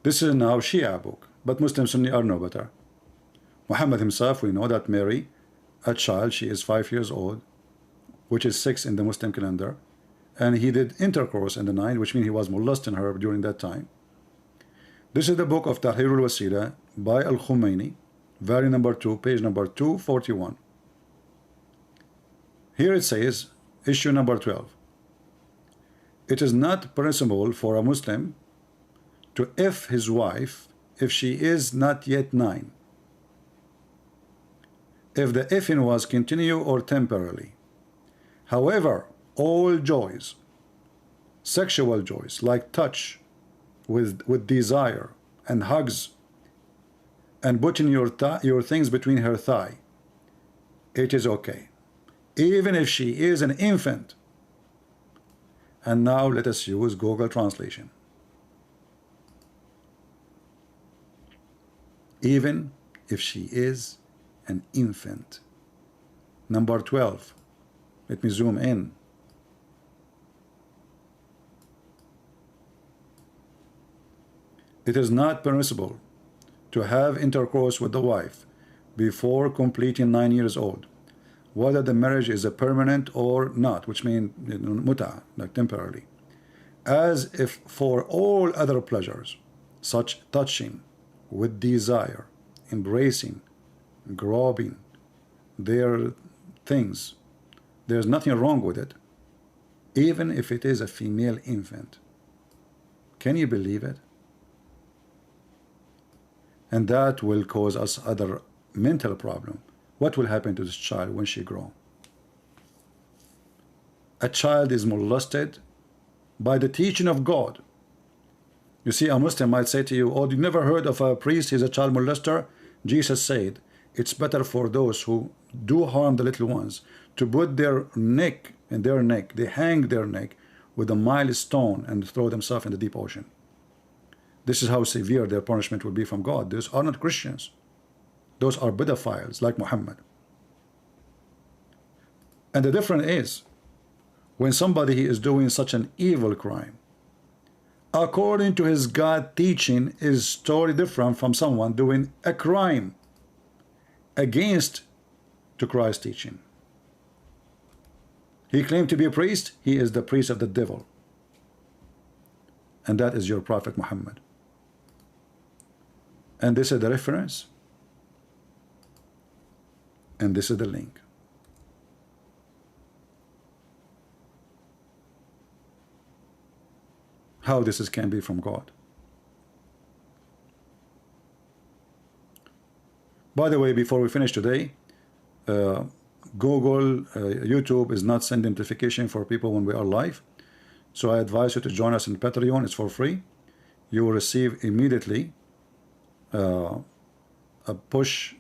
This is now Shia book, but Muslim Sunni are no better. Muhammad himself, we know that Mary, a child, she is 5 years old, which is 6 in the Muslim calendar, and he did intercourse in the night, which means he was molesting her during that time. This is the book of Tahrir al-Wasila by Al-Khumaini, volume number 2, page number 241. Here it says, issue number 12. It is not permissible for a Muslim to if his wife if she is not yet 9. if the effing was continue or temporarily. However, all joys, sexual joys like touch with desire and hugs and putting your things between her thigh, it is okay, even if she is an infant. And now let us use Google Translation. Even if she is an infant. Number 12. Let me zoom in. It is not permissible to have intercourse with the wife before completing 9 years old, whether the marriage is a permanent or not, which means muta, like temporarily, as if for all other pleasures, such touching with desire, embracing, grabbing their things, there's nothing wrong with it, even if it is a female infant. Can you believe it? And that will cause us other mental problem. What will happen to this child when she grows? A child is molested by the teaching of God. You see, a Muslim might say to you, oh, you never heard of a priest, he's a child molester? Jesus said, it's better for those who do harm the little ones to put their neck in their neck, they hang their neck with a milestone and throw themselves in the deep ocean. This is how severe their punishment will be from God. Those are not Christians. Those are pedophiles like Muhammad. And the difference is, when somebody is doing such an evil crime, according to his God teaching, is totally different from someone doing a crime against to Christ's teaching. He claimed to be a priest. He is the priest of the devil. And that is your Prophet Muhammad. And this is the reference. And this is the link. How this can be from God. By the way, before we finish today, Google, YouTube is not sending notification for people when we are live. So I advise you to join us in Patreon. It's for free. You will receive immediately a push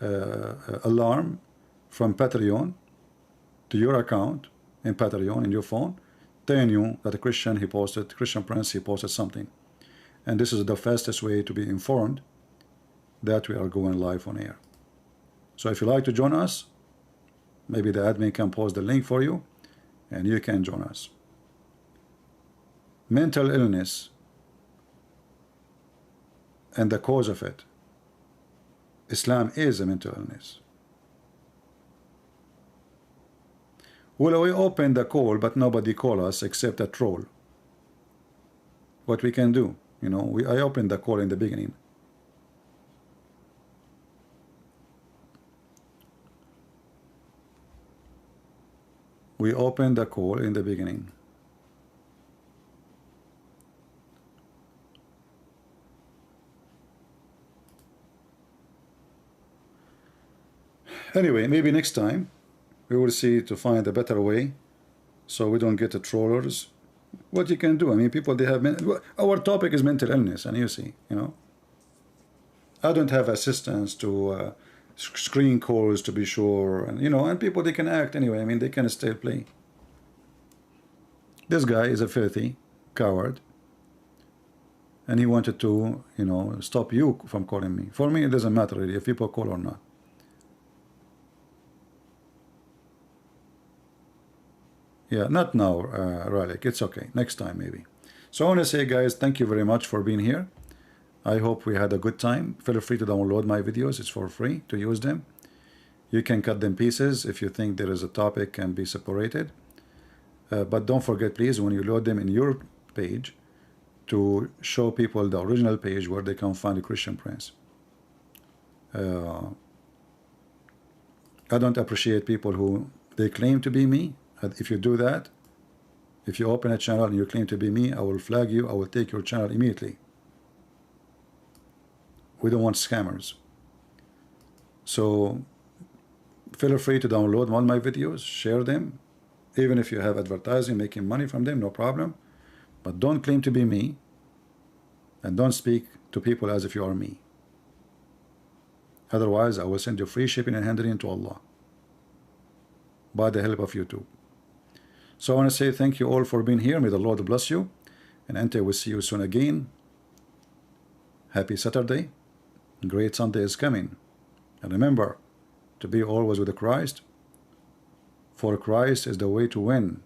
alarm from Patreon to your account in Patreon in your phone, telling you that a Christian Prince, he posted something. And this is the fastest way to be informed that we are going live on air. So if you like to join us, maybe the admin can post the link for you and you can join us. Mental illness and the cause of it. Islam is a mental illness. Well, we opened the call, but nobody called us except a troll. What we can do, you know, I opened the call in the beginning. We opened the call in the beginning. Anyway, maybe next time we will see to find a better way so we don't get the trollers. What you can do, I mean, people, they have our topic is mental illness, and you see, you know, I don't have assistants to screen calls to be sure, and you know, and people, they can act anyway. I mean, they can still play. This guy is a filthy coward, and he wanted to, you know, stop you from calling me. For me, it doesn't matter really if people call or not. Yeah, not now, Ralik. It's okay. Next time, maybe. So I want to say, guys, thank you very much for being here. I hope we had a good time. Feel free to download my videos. It's for free to use them. You can cut them pieces if you think there is a topic can be separated. But don't forget, please, when you load them in your page, to show people the original page where they can find the Christian Prince. I don't appreciate people who they claim to be me. If you do that, if you open a channel and you claim to be me, I will flag you. I will take your channel immediately. We don't want scammers. So Feel free to download all my videos, share them. Even if you have advertising, making money from them, no problem. But don't claim to be me, and don't speak to people as if you are me. Otherwise, I will send you free shipping and handling to Allah by the help of YouTube. So I want to say thank you all for being here. May the Lord bless you, and until we see you soon again, happy Saturday. Great Sunday is coming. And remember to be always with Christ, for Christ is the way to win.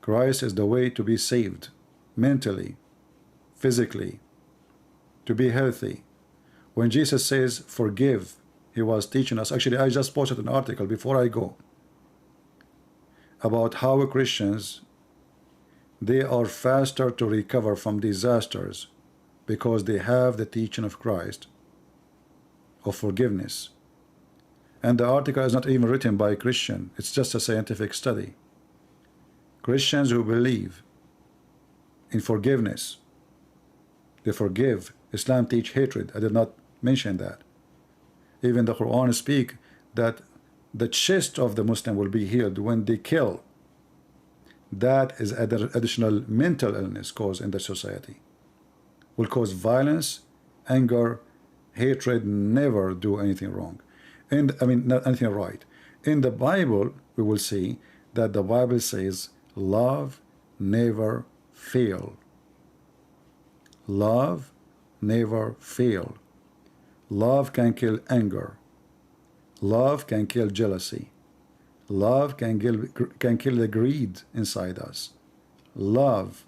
Christ is the way to be saved mentally, physically, to be healthy. When Jesus says forgive, he was teaching us. Actually, I just posted an article before I go about how Christians, they are faster to recover from disasters because they have the teaching of Christ of forgiveness. And the article is not even written by a Christian, it's just a scientific study. Christians who believe in forgiveness, they forgive. Islam teach hatred. I did not mention that. Even the Quran speak that the chest of the Muslim will be healed when they kill. That is additional mental illness caused in the society. Will cause violence, anger, hatred, never do anything wrong. And I mean, not anything right. In the Bible, we will see that the Bible says love never fail. Love never fail. Love can kill anger. Love can kill jealousy. Love can kill the greed inside us. Love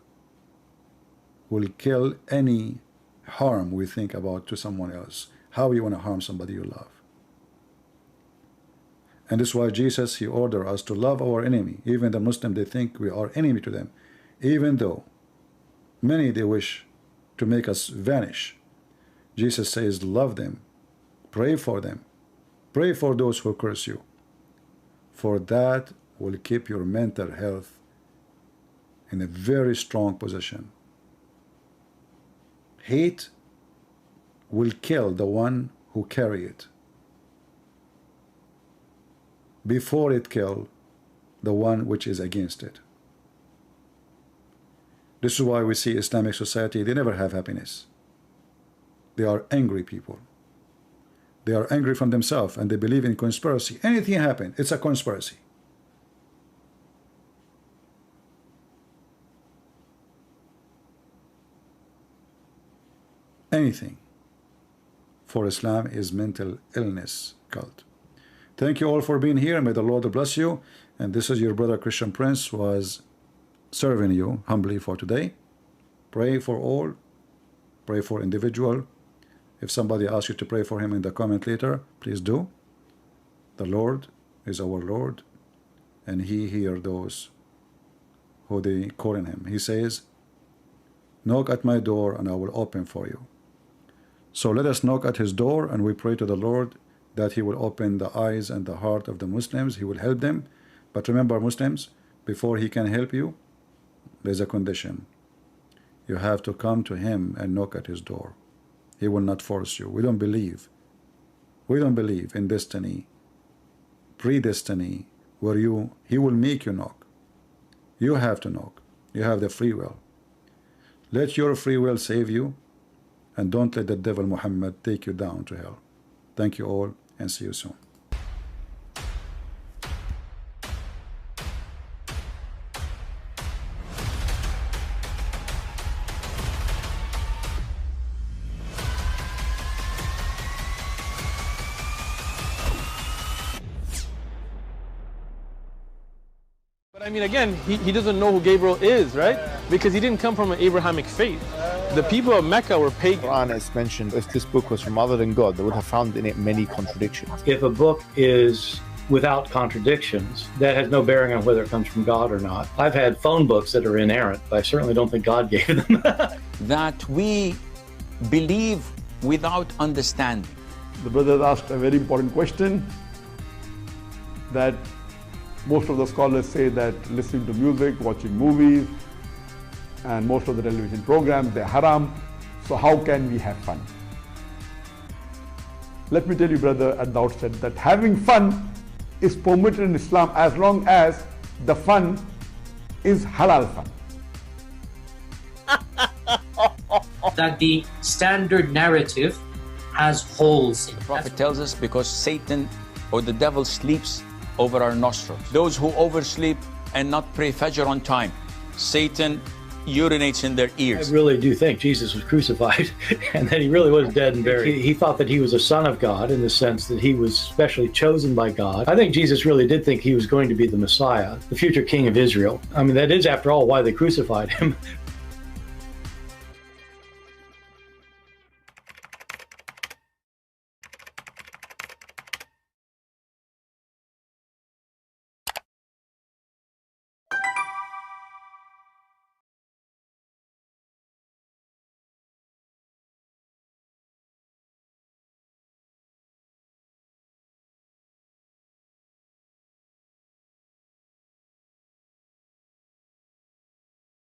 will kill any harm we think about to someone else. How you want to harm somebody you love. And this is why Jesus, he ordered us to love our enemy. Even the Muslim, they think we are enemy to them. Even though many, they wish to make us vanish. Jesus says, love them. Pray for them. Pray for those who curse you. For that will keep your mental health in a very strong position. Hate will kill the one who carry it before it kills the one which is against it. This is why we see Islamic society, they never have happiness. They are angry people. They are angry from themselves and they believe in conspiracy. Anything happen, it's a conspiracy. Anything for Islam is mental illness cult. Thank you all for being here. May the Lord bless you. And this is your brother Christian Prince, who was serving you humbly for today. Pray for all. Pray for individual. If somebody asks you to pray for him in the comment later, please do. The Lord is our Lord, and he hears those who they call on him. He says, knock at my door and I will open for you. So let us knock at his door and we pray to the Lord that he will open the eyes and the heart of the Muslims. He will help them. But remember, Muslims, before he can help you, there's a condition. You have to come to him and knock at his door. He will not force you. We don't believe. We don't believe in destiny, predestiny, where he will make you knock. You have to knock. You have the free will. Let your free will save you, and don't let the devil Muhammad take you down to hell. Thank you all, and see you soon. But I mean, again, he doesn't know who Gabriel is, right? Because he didn't come from an Abrahamic faith. The people of Mecca were pagan. Quran is mentioned, if this book was from other than God, they would have found in it many contradictions. If a book is without contradictions, that has no bearing on whether it comes from God or not. I've had phone books that are inerrant, but I certainly don't think God gave them. That we believe without understanding. The brother asked a very important question, that most of the scholars say that listening to music, watching movies, and most of the television programs, they're haram. So how can we have fun? let me tell you, brother, at the outset, that having fun is permitted in Islam as long as the fun is halal fun. That the standard narrative has holes in it. The Prophet tells us because Satan or the devil sleeps over our nostrils. Those who oversleep and not pray Fajr on time, Satan urinates in their ears. I really do think Jesus was crucified and that he really was dead and buried. He thought that he was a son of God in the sense that he was specially chosen by God. I think Jesus really did think he was going to be the Messiah, the future king of Israel. I mean, that is, after all, why they crucified him.